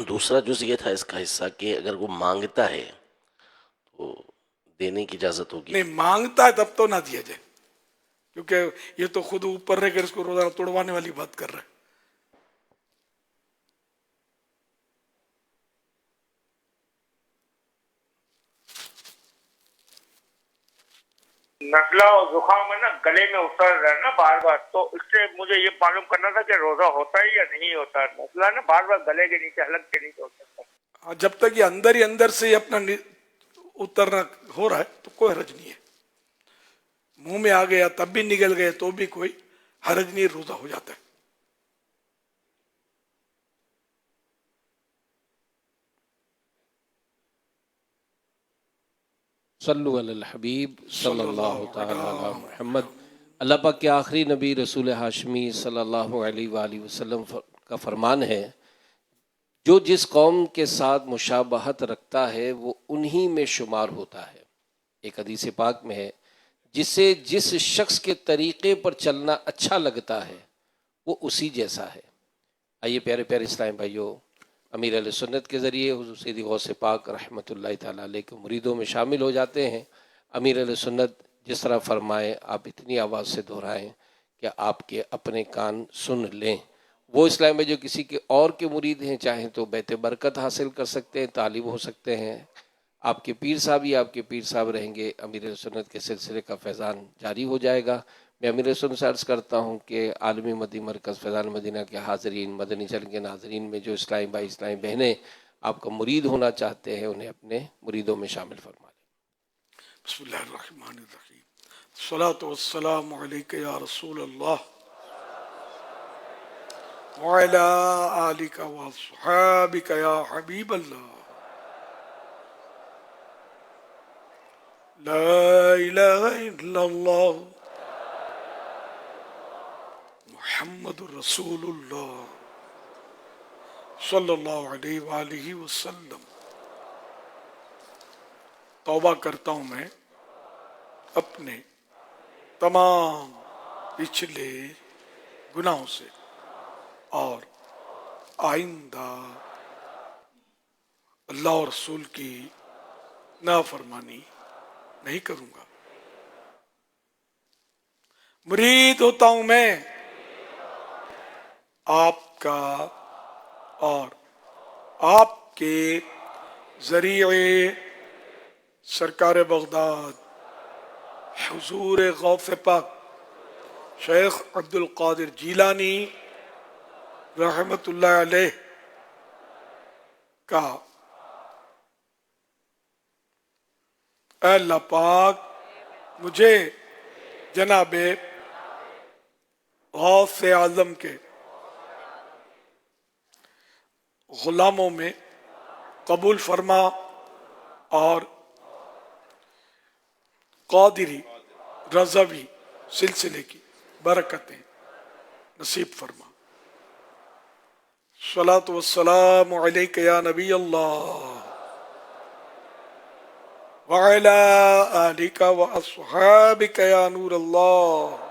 دوسرا جز یہ تھا اس کا حصہ کہ اگر وہ مانگتا ہے تو دینے کی اجازت ہوگی. نہیں مانگتا ہے تب تو نہ دیا جائے، کیونکہ یہ تو خود اوپر رہ کر اس کو روزہ توڑوانے والی بات کر رہا ہے. نزلہ اور زکام ہے نا، گلے میں اتر رہا ہے نا بار بار، تو اس سے مجھے یہ معلوم کرنا تھا کہ روزہ ہوتا ہے یا نہیں ہوتا. نزلہ نا بار بار گلے کے نیچے، حلق کے نیچے ہوتا ہے. جب تک یہ اندر ہی اندر سے اپنا اترنا ہو رہا ہے تو کوئی حرج نہیں ہے. منہ میں آ گیا تب بھی نکل گئے تو بھی کوئی حرج نہیں، روزہ ہو جاتا ہے. صلو علی الحبیب صلی اللہ تعالی علی محمد. اللہ پاک کے آخری نبی رسول ہاشمی صلی اللہ علیہ وآلہ وسلم کا فرمان ہے، جو جس قوم کے ساتھ مشابہت رکھتا ہے وہ انہی میں شمار ہوتا ہے. ایک حدیث پاک میں ہے، جسے جس شخص کے طریقے پر چلنا اچھا لگتا ہے وہ اسی جیسا ہے. آئیے پیارے پیارے اسلام بھائیوں، امیر اہل سنت کے ذریعے حضور سیدی غوث پاک رحمۃ اللہ تعالیٰ علیہ کے مریدوں میں شامل ہو جاتے ہیں. امیر اہل سنت جس طرح فرمائے آپ اتنی آواز سے دہرائیں کہ آپ کے اپنے کان سن لیں. وہ اسلام میں جو کسی کے اور کے مرید ہیں چاہیں تو بیت برکت حاصل کر سکتے ہیں، طالب ہو سکتے ہیں. آپ کے پیر صاحب ہی آپ کے پیر صاحب رہیں گے، امیر اہل سنت کے سلسلے کا فیضان جاری ہو جائے گا. میں امیر سن سے عرض کرتا ہوں کہ عالمی مدنی مرکز فیضان مدینہ کے حاضرین، مدنی چل کے ناظرین میں جو اسلامی بھائی اسلامی بہنیں آپ کا مرید ہونا چاہتے ہیں انہیں اپنے مریدوں میں شامل فرما لیں۔ بسم اللہ الرحمن الرحیم، الصلاۃ والسلام علیک یا رسول اللہ وعلی آلک واصحابک یا حبیب اللہ، لا الہ الا اللہ محمد رسول اللہ صلی اللہ علیہ وآلہ وسلم۔ توبہ کرتا ہوں میں اپنے تمام پچھلے گناہوں سے اور آئندہ اللہ اور رسول کی نافرمانی نہیں کروں گا۔ مرید ہوتا ہوں میں آپ کا اور آپ کے ذریعے سرکار بغداد حضور غوث پاک شیخ عبد القادر جیلانی رحمت اللہ علیہ کا۔ اے اللہ پاک مجھے جناب غوث اعظم کے غلاموں میں قبول فرما اور قادری رضوی سلسلے کی برکتیں نصیب فرما۔ صلاۃ والسلام علیک یا نبی اللہ وعلی آلک واصحابک یا نور اللہ۔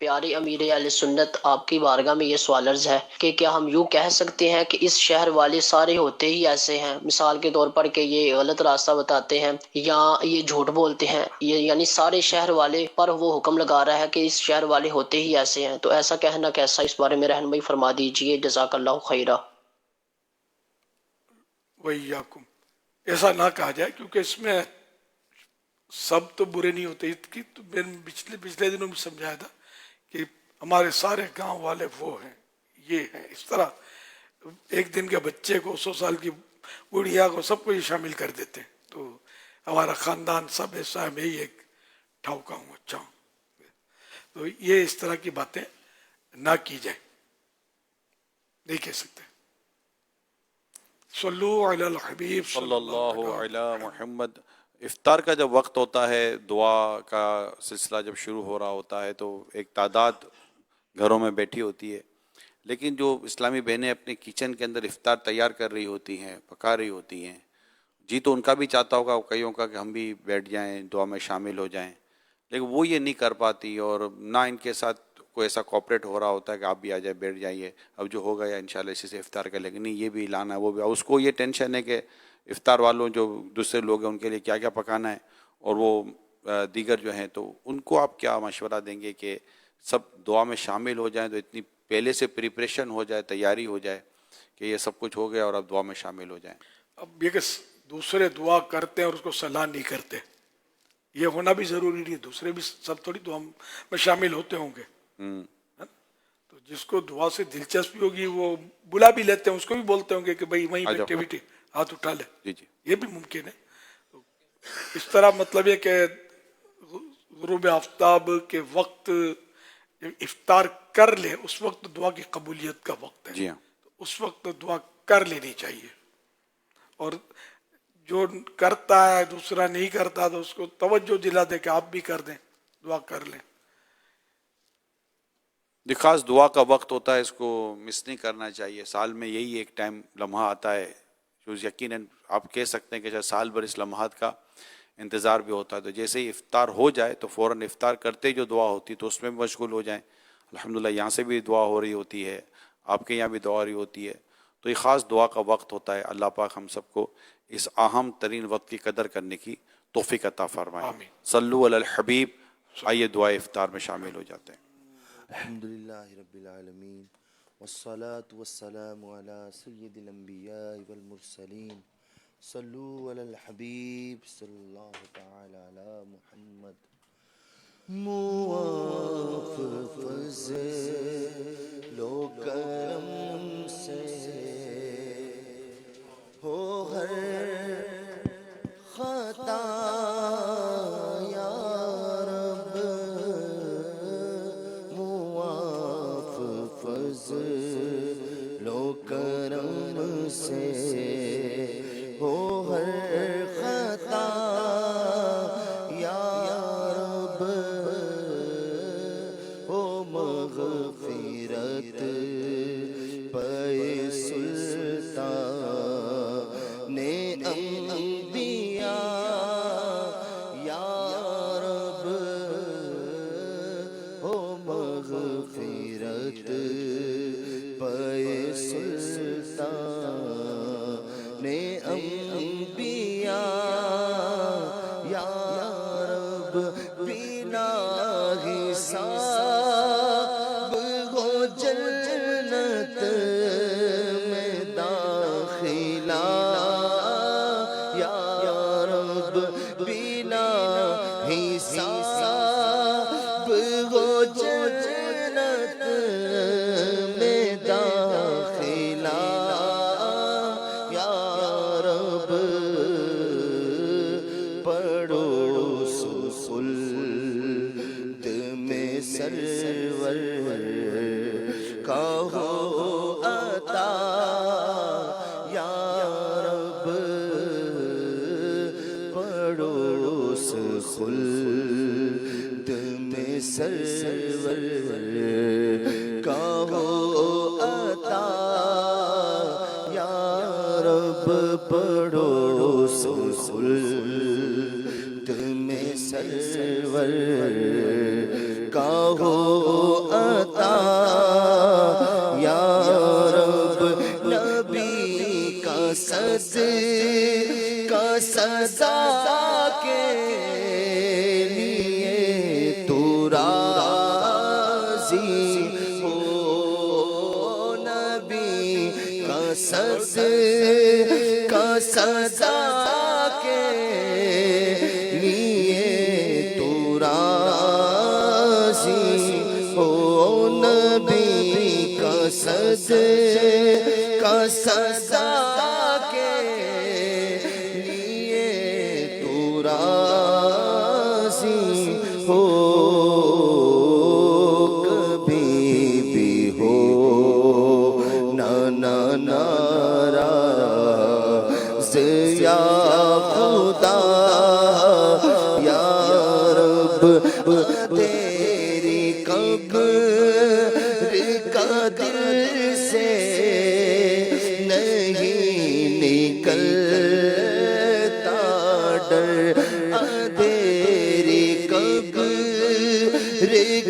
پیارے امیر اہل سنت، آپ کی بارگاہ میں یہ سوال عرض ہے کہ کیا ہم یوں کہہ سکتے ہیں کہ اس شہر والے سارے ہوتے ہی ایسے ہیں، مثال کے طور پر کہ یہ غلط راستہ بتاتے ہیں یا یہ جھوٹ بولتے ہیں، یہ یعنی سارے شہر والے پر وہ حکم لگا رہا ہے کہ اس شہر والے ہوتے ہی ایسے ہیں، تو ایسا کہنا کیسا؟ اس بارے میں رہنمائی فرما دیجئے، جزاک اللہ خیرہ۔ وَإِيَّاكُمْ، ایسا نہ کہا جائے کیونکہ اس میں سب تو برے نہیں ہوتے۔ اس کی تو میں نے پچھلے دنوں میں سمجھایا تھا کہ ہمارے سارے گاؤں والے وہ ہیں، یہ ہیں، اس طرح ایک دن کے بچے کو 100 سال کی بڑھیا کو سب کو یہ شامل کر دیتے ہیں۔ تو ہمارا خاندان سب ایسا ہے، میں ہی ایک ٹھوکا ہوں، اچھا ہوں۔ تو یہ اس طرح کی باتیں نہ کی جائیں، نہیں کہہ سکتے۔ صلو علی الحبیب صلی اللہ علی محمد۔ افطار کا جب وقت ہوتا ہے، دعا کا سلسلہ جب شروع ہو رہا ہوتا ہے تو ایک تعداد گھروں میں بیٹھی ہوتی ہے، لیکن جو اسلامی بہنیں اپنے کچن کے اندر افطار تیار کر رہی ہوتی ہیں، پکا رہی ہوتی ہیں، جی تو ان کا بھی چاہتا ہوگا کئیوں کا کہ ہم بھی بیٹھ جائیں، دعا میں شامل ہو جائیں، لیکن وہ یہ نہیں کر پاتی اور نہ ان کے ساتھ کوئی ایسا کوپریٹ ہو رہا ہوتا ہے کہ آپ بھی آ جائیں، بیٹھ جائیے، اب جو ہوگا یا انشاءاللہ اسی سے افطار کر لیں گے، نہیں یہ بھی لانا ہے، وہ بھی، اس کو یہ ٹینشن ہے کہ افطار والوں جو دوسرے لوگ ہیں ان کے لیے کیا کیا پکانا ہے، اور وہ دیگر جو ہیں، تو ان کو آپ کیا مشورہ دیں گے کہ سب دعا میں شامل ہو جائیں، تو اتنی پہلے سے پریپریشن ہو جائے، تیاری ہو جائے کہ یہ سب کچھ ہو گیا اور اب دعا میں شامل ہو جائیں؟ اب یہ کہ دوسرے دعا کرتے ہیں اور اس کو صلاح نہیں کرتے، یہ ہونا بھی ضروری نہیں ہے، دوسرے بھی سب تھوڑی دعا میں شامل ہوتے ہوں گے۔ تو جس کو دعا سے دلچسپی ہوگی وہ بلا بھی لیتے ہیں، اس کو بھی بولتے ہوں گے کہ بھائی وہیں بیٹھے بیٹھے ہاتھ اٹھا لے، جی جی، یہ بھی ممکن ہے۔ تو اس طرح مطلب یہ کہ غروب آفتاب کے وقت افطار کر لے، اس وقت دعا کی قبولیت کا وقت ہے، جی ہاں، تو اس وقت دعا کر لینی چاہیے، اور جو کرتا ہے دوسرا نہیں کرتا تو اس کو توجہ دلا دے کہ آپ بھی کر دیں، دعا کر لیں۔ یہ خاص دعا کا وقت ہوتا ہے، اس کو مس نہیں کرنا چاہیے، سال میں یہی ایک ٹائم لمحہ آتا ہے جو یقیناً آپ کہہ سکتے ہیں کہ شاید سال بھر اس لمحات کا انتظار بھی ہوتا ہے، تو جیسے ہی افطار ہو جائے تو فوراً افطار کرتے ہی جو دعا ہوتی ہے تو اس میں بھی مشغول ہو جائیں۔ الحمدللہ یہاں سے بھی دعا ہو رہی ہوتی ہے، آپ کے یہاں بھی دعا ہو رہی ہوتی ہے، تو یہ خاص دعا کا وقت ہوتا ہے۔ اللہ پاک ہم سب کو اس اہم ترین وقت کی قدر کرنے کی توفیق عطا فرمائے۔ آمین۔ صلو علی الحبیب۔ آئیے دعائے افطار میں شامل ہو جاتے ہیں۔ الحمدللہ رب العالمین والصلاة والسلام علی سید الانبیاء والمرسلین صلو علی الحبیب صلی اللہ تعالی علی محمد معاف فضل و کرم سے ہو ہر خطا یا رب معاف فضل و کرم سے ہو ہر خطا یا رب ہو مغفرت پہ سلطان انبیاء یا رب ہو مغفرت پہ سلطان انبیاء یا رب بنا حساب ہو جنت میں داخلہ یا رب بنا حساب ہو جنت میں داخلہ یا رب پڑھو خلد میں سرور کا ہو عطا یا رب پڑھو خلد میں سرور کا ہو عطا یا رب پڑھو خلد میں سرور کا ہو عطا یا رب نبی کا صدا کے لیے تو راضی ہو نبی کا صدا کے لیے تو راضی ہو نبی کا صدا کے لیے تو راضی ہو کبھی بھی ہو ناراض یا خدا یا رب تیری قبر کا دل سے نہیں نکلتا ڈر تیری قبر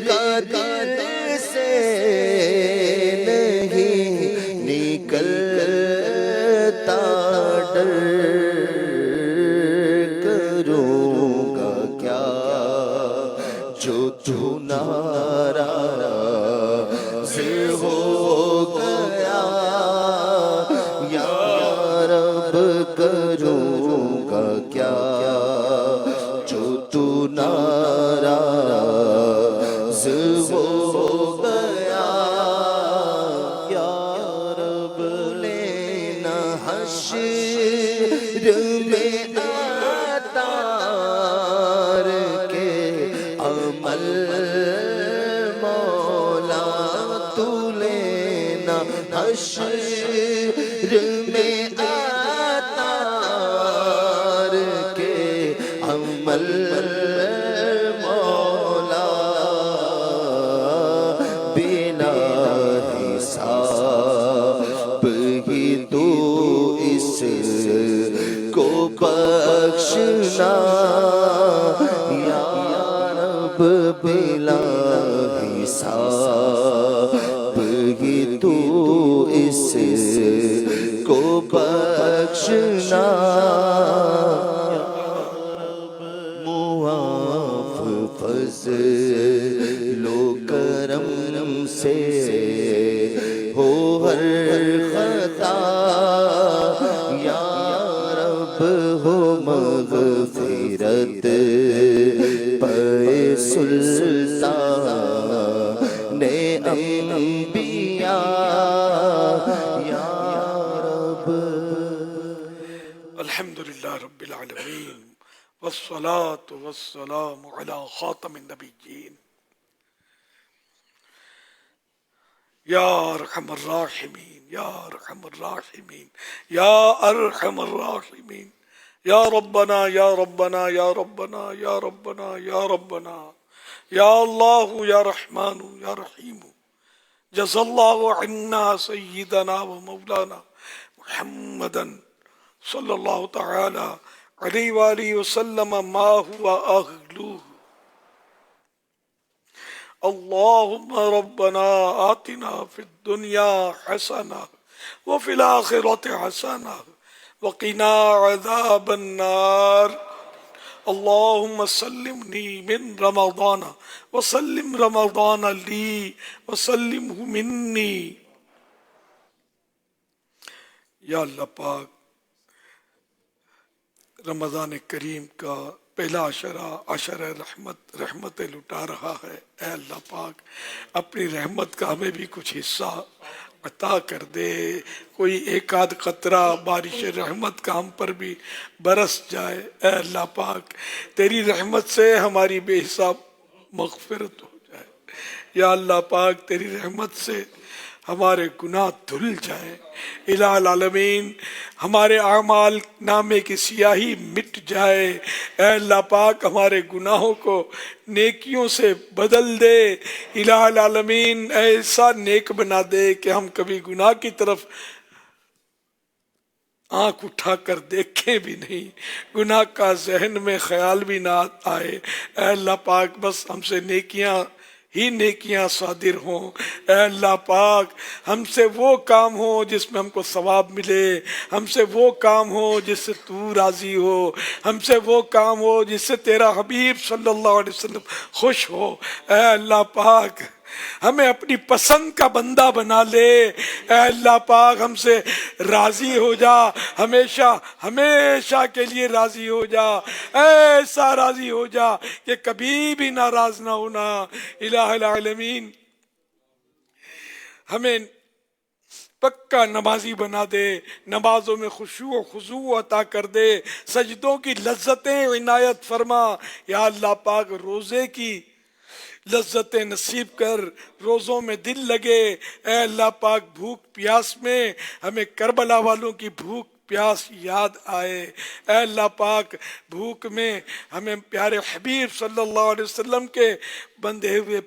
کا دل سے نہیں نکلتا ڈر کروں گا کیا جو ناراض ہو گیا یا رب کروں گا کیا جو تو ناراض ہو گیا یا رب لینا حشر میں اتار کے عمل مولا تو لینا حشر میں اتار کے عمل مولا بنا حساب ہی تو اس کو بخشنا یا رب بلا حساب ہی تو اس کو بخشنا معاف فضل و کرم سے ہو ہر خطا یا رب مغفرت پے سلطان انبیاء یا رب. الحمدللہ رب العالمین والصلاة والسلام علی خاتم النبیین یا ارحم الراحمین یا ارحم الراحمین یا ارحم الراحمین یا ربنا یا ربنا یا ربنا یا ربنا یا ربنا یا اللہ یا رحمان یا رحیم جزا اللہ عنا سیدنا و مولانا محمدا صلی اللہ تعالی علیہ وآلہ وسلم ما ہوا اہلوہ. اللہم ربنا آتنا فی الدنیا حسنہ وفی الآخرۃ حسنہ وقنا عذاب النار. اللہم سلمنی من رمضان وسلم رمضان لی وسلمہ منی. یا اللہ پاک رمضان کریم کا پہلا عشرہ رحمت لٹا رہا ہے. اے اللہ پاک اپنی رحمت کا ہمیں بھی کچھ حصہ عطا کر دے. کوئی ایک آدھ قطرہ بارش رحمت کا ہم پر بھی برس جائے. اے اللہ پاک تیری رحمت سے ہماری بے حساب مغفرت ہو جائے. یا اللہ پاک تیری رحمت سے ہمارے گناہ دھل جائیں. الہ العالمین ہمارے اعمال نامے کی سیاہی مٹ جائے. اے اللہ پاک ہمارے گناہوں کو نیکیوں سے بدل دے. الہ العالمین ایسا نیک بنا دے کہ ہم کبھی گناہ کی طرف آنکھ اٹھا کر دیکھیں بھی نہیں, گناہ کا ذہن میں خیال بھی نہ آئے. اے اللہ پاک بس ہم سے نیکیاں ہی نیکیاں صادر ہوں. اے اللہ پاک ہم سے وہ کام ہو جس میں ہم کو ثواب ملے, ہم سے وہ کام ہو جس سے تو راضی ہو, ہم سے وہ کام ہو جس سے تیرا حبیب صلی اللہ علیہ وسلم خوش ہو. اے اللہ پاک ہمیں اپنی پسند کا بندہ بنا لے. اے اللہ پاک ہم سے راضی ہو جا, ہمیشہ ہمیشہ کے لیے راضی ہو جا. ایسا راضی ہو جا کہ کبھی بھی ناراض نہ ہونا. الہ العالمین ہمیں پکا نمازی بنا دے, نمازوں میں خشوع و خضوع عطا کر دے, سجدوں کی لذتیں عنایت فرما. یا اللہ پاک روزے کی لذتیں نصیب کر, روزوں میں دل لگے. اے اللہ پاک بھوک پیاس میں ہمیں کربلا والوں کی بھوک پیاس یاد آئے. اے اللہ پاک بھوک میں ہمیں پیارے حبیب صلی اللہ علیہ وسلم کے بندھے ہوئے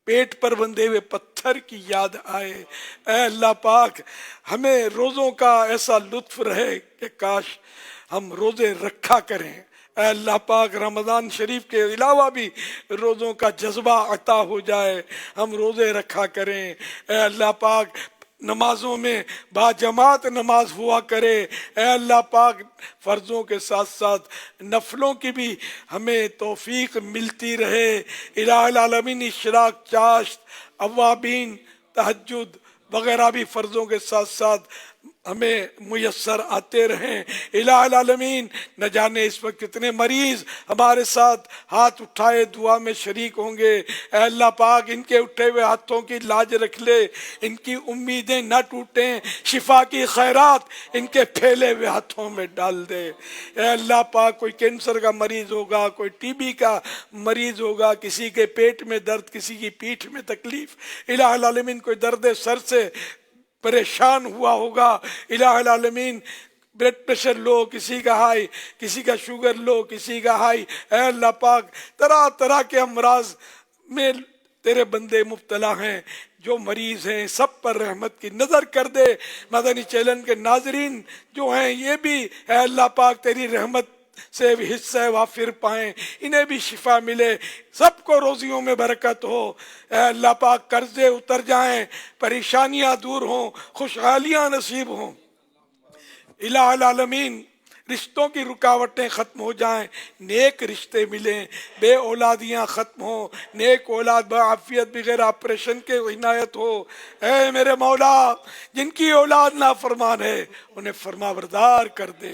پیٹ پر بندھے ہوئے پتھر کی یاد آئے. اے اللہ پاک ہمیں روزوں کا ایسا لطف رہے کہ کاش ہم روزے رکھا کریں. اے اللہ پاک رمضان شریف کے علاوہ بھی روزوں کا جذبہ عطا ہو جائے, ہم روزے رکھا کریں. اے اللہ پاک نمازوں میں با جماعت نماز ہوا کرے. اے اللہ پاک فرضوں کے ساتھ ساتھ نفلوں کی بھی ہمیں توفیق ملتی رہے. الہ العالمین اشراق, چاشت, اوابین, تہجد وغیرہ بھی فرضوں کے ساتھ ساتھ ہمیں میسر آتے رہیں. الہ العالمین نہ جانے اس وقت کتنے مریض ہمارے ساتھ ہاتھ اٹھائے دعا میں شریک ہوں گے. اے اللہ پاک ان کے اٹھے ہوئے ہاتھوں کی لاج رکھ لے, ان کی امیدیں نہ ٹوٹیں, شفا کی خیرات ان کے پھیلے ہوئے ہاتھوں میں ڈال دے. اے اللہ پاک کوئی کینسر کا مریض ہوگا, کوئی ٹی بی کا مریض ہوگا, کسی کے پیٹ میں درد, کسی کی پیٹھ میں تکلیف, الہ العالمین کوئی درد سر سے پریشان ہوا ہوگا. الہ العالمین بلڈ پریشر لو, کسی کا ہائی, کسی کا شوگر لو, کسی کا ہائی. اے اللہ پاک طرح طرح کے امراض میں تیرے بندے مبتلا ہیں, جو مریض ہیں سب پر رحمت کی نظر کر دے. مدنی چینل کے ناظرین جو ہیں یہ بھی اے اللہ پاک تیری رحمت سے حصہ وافر پائیں, انہیں بھی شفا ملے, سب کو روزیوں میں برکت ہو. اے اللہ پاک قرضے اتر جائیں, پریشانیاں دور ہوں, خوشحالیاں نصیب ہوں. الہ العالمین رشتوں کی رکاوٹیں ختم ہو جائیں, نیک رشتے ملیں, بے اولادیاں ختم ہوں, نیک اولاد بعافیت بغیر آپریشن کے عنایت ہو. اے میرے مولا جن کی اولاد نافرمان ہے انہیں فرما بردار کر دے.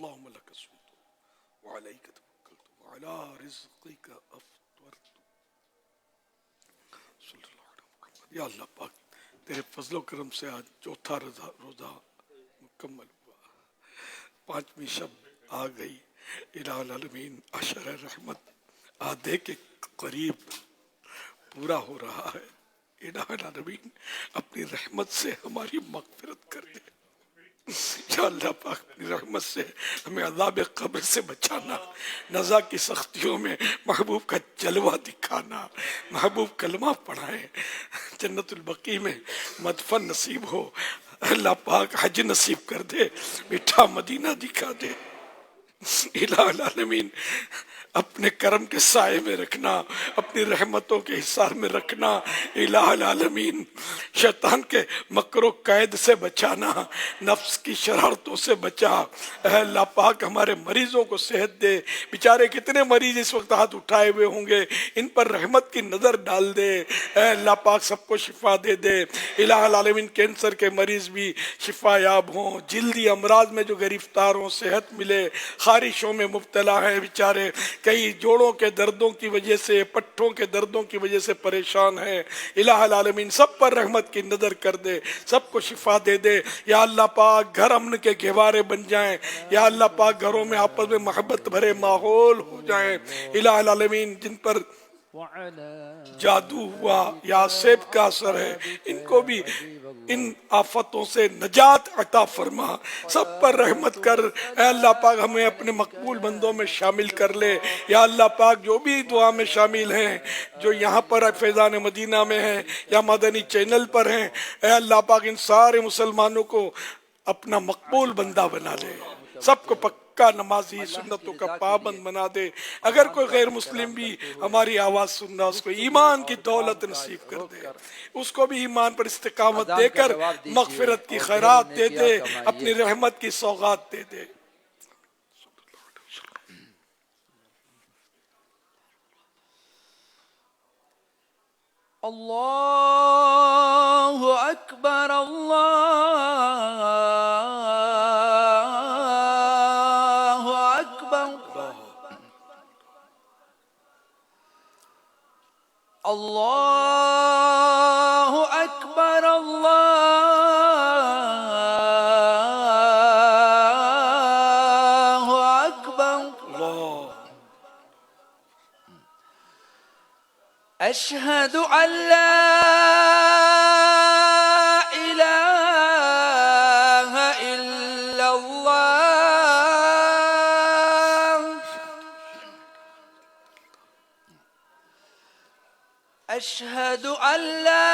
اللهم لك صمت وعليك توكلت وعلى رزقك افطرت. صلی اللہ علیہ محمد. یا اللہ پاک تیرے فضل و کرم سے آج چوتھا روزہ مکمل ہوا، 5ویں شب آ گئی. الہ العالمین عشر رحمت آدھے کے قریب پورا ہو رہا ہے. الہ العالمین اپنی رحمت سے ہماری مغفرت کر دے. یا اللہ پاک اپنی رحمت سے ہمیں عذاب قبر سے بچانا، نزا کی سختیوں میں محبوب کا جلوہ دکھانا، محبوب کلمہ پڑھائیں، جنت البقیع میں مدفن نصیب ہو. اللہ پاک حج نصیب کر دے، میٹھا مدینہ دکھا دے. الہ العالمین اپنے کرم کے سائے میں رکھنا، اپنی رحمتوں کے حصار میں رکھنا. الہ العالمین شیطان کے مکر و قید سے بچانا، نفس کی شرارتوں سے بچا. اے اللہ پاک ہمارے مریضوں کو صحت دے. بیچارے کتنے مریض اس وقت ہاتھ اٹھائے ہوئے ہوں گے، ان پر رحمت کی نظر ڈال دے. اے اللہ پاک سب کو شفا دے دے. الہ العالمین کینسر کے مریض بھی شفا یاب ہوں، جلدی امراض میں جو گرفتار ہوں صحت ملے، خارشوں میں مبتلا ہیں بیچارے، کئی جوڑوں کے دردوں کی وجہ سے، پٹھوں کے دردوں کی وجہ سے پریشان ہیں. الہ العالمین سب پر رحمت کی نظر کر دے، سب کو شفا دے دے. یا اللہ پاک گھر امن کے گہوارے بن جائیں. یا اللہ پاک گھروں میں آپس میں محبت بھرے ماحول ہو جائیں. الہ العالمین جن پر جادو ہوا یا سیب کا اثر ہے، ان کو بھی ان آفتوں سے نجات عطا فرما، سب پر رحمت کر. اے اللہ پاک ہمیں اپنے مقبول بندوں میں شامل کر لے. یا اللہ پاک جو بھی دعا میں شامل ہیں، جو یہاں پر فیضان مدینہ میں ہیں یا مدنی چینل پر ہیں، اے اللہ پاک ان سارے مسلمانوں کو اپنا مقبول بندہ بنا لے، سب کو پکا نمازی سنتوں کا پابند بنا دے. اگر کوئی غیر مسلم بھی ہماری آواز سننا، اس کو ایمان کی دولت نصیب کر دے، اس کو بھی ایمان پر استقامت دے کر مغفرت کی خیرات دے دے، اپنی رحمت کی سوغات دے دے. اللہ اکبر اللہ اکبر اللہ اکبر اللہ اکبر. أشهد أن لا إله إلا الله. أشهد أن لا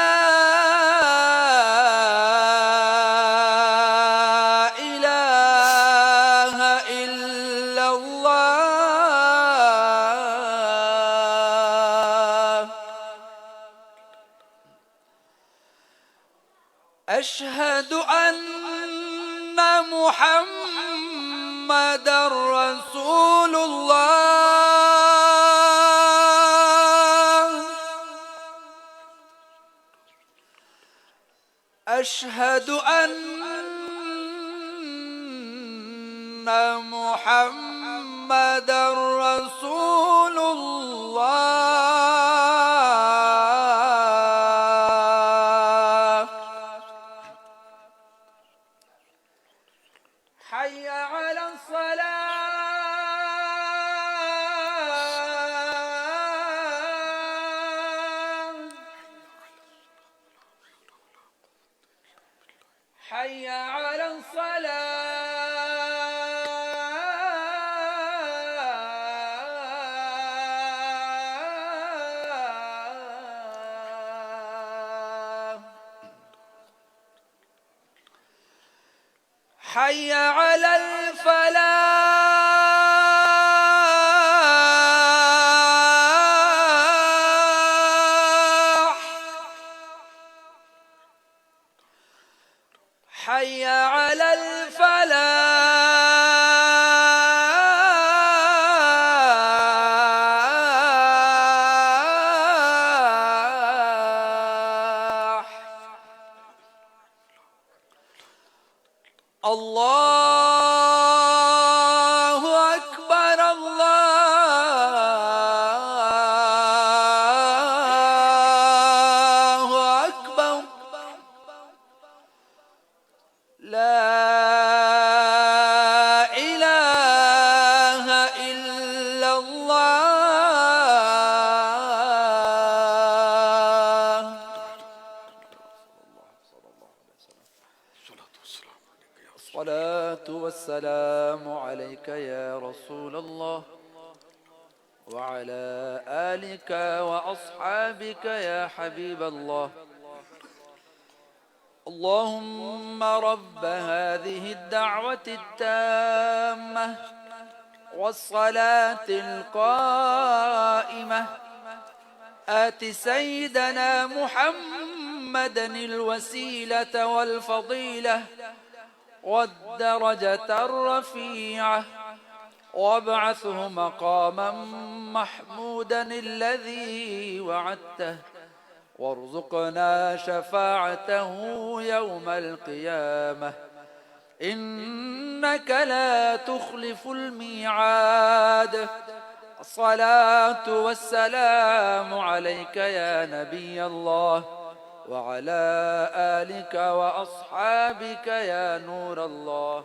إله إلا الله. أشهد أن محمد رسول الله. أشهد أن محمد رسول الله. حي على الصلاة. حي على الصلاة. حي على الفلاح. حي على الفلاح. الله لا إله إلا الله. الصلاة والسلام عليك يا رسول الله وعلى آلك وأصحابك يا حبيب الله. اللهم رب هذه الدعوة التامة والصلاة القائمة آت سيدنا محمدا الوسيلة والفضيلة والدرجة الرفيعة وابعثه مقاما محمودا الذي وعدته وارزقنا شفاعته يوم القيامة إنك لا تخلف الميعاد. الصلاة والسلام عليك يا نبي الله وعلى آلك وأصحابك يا نور الله.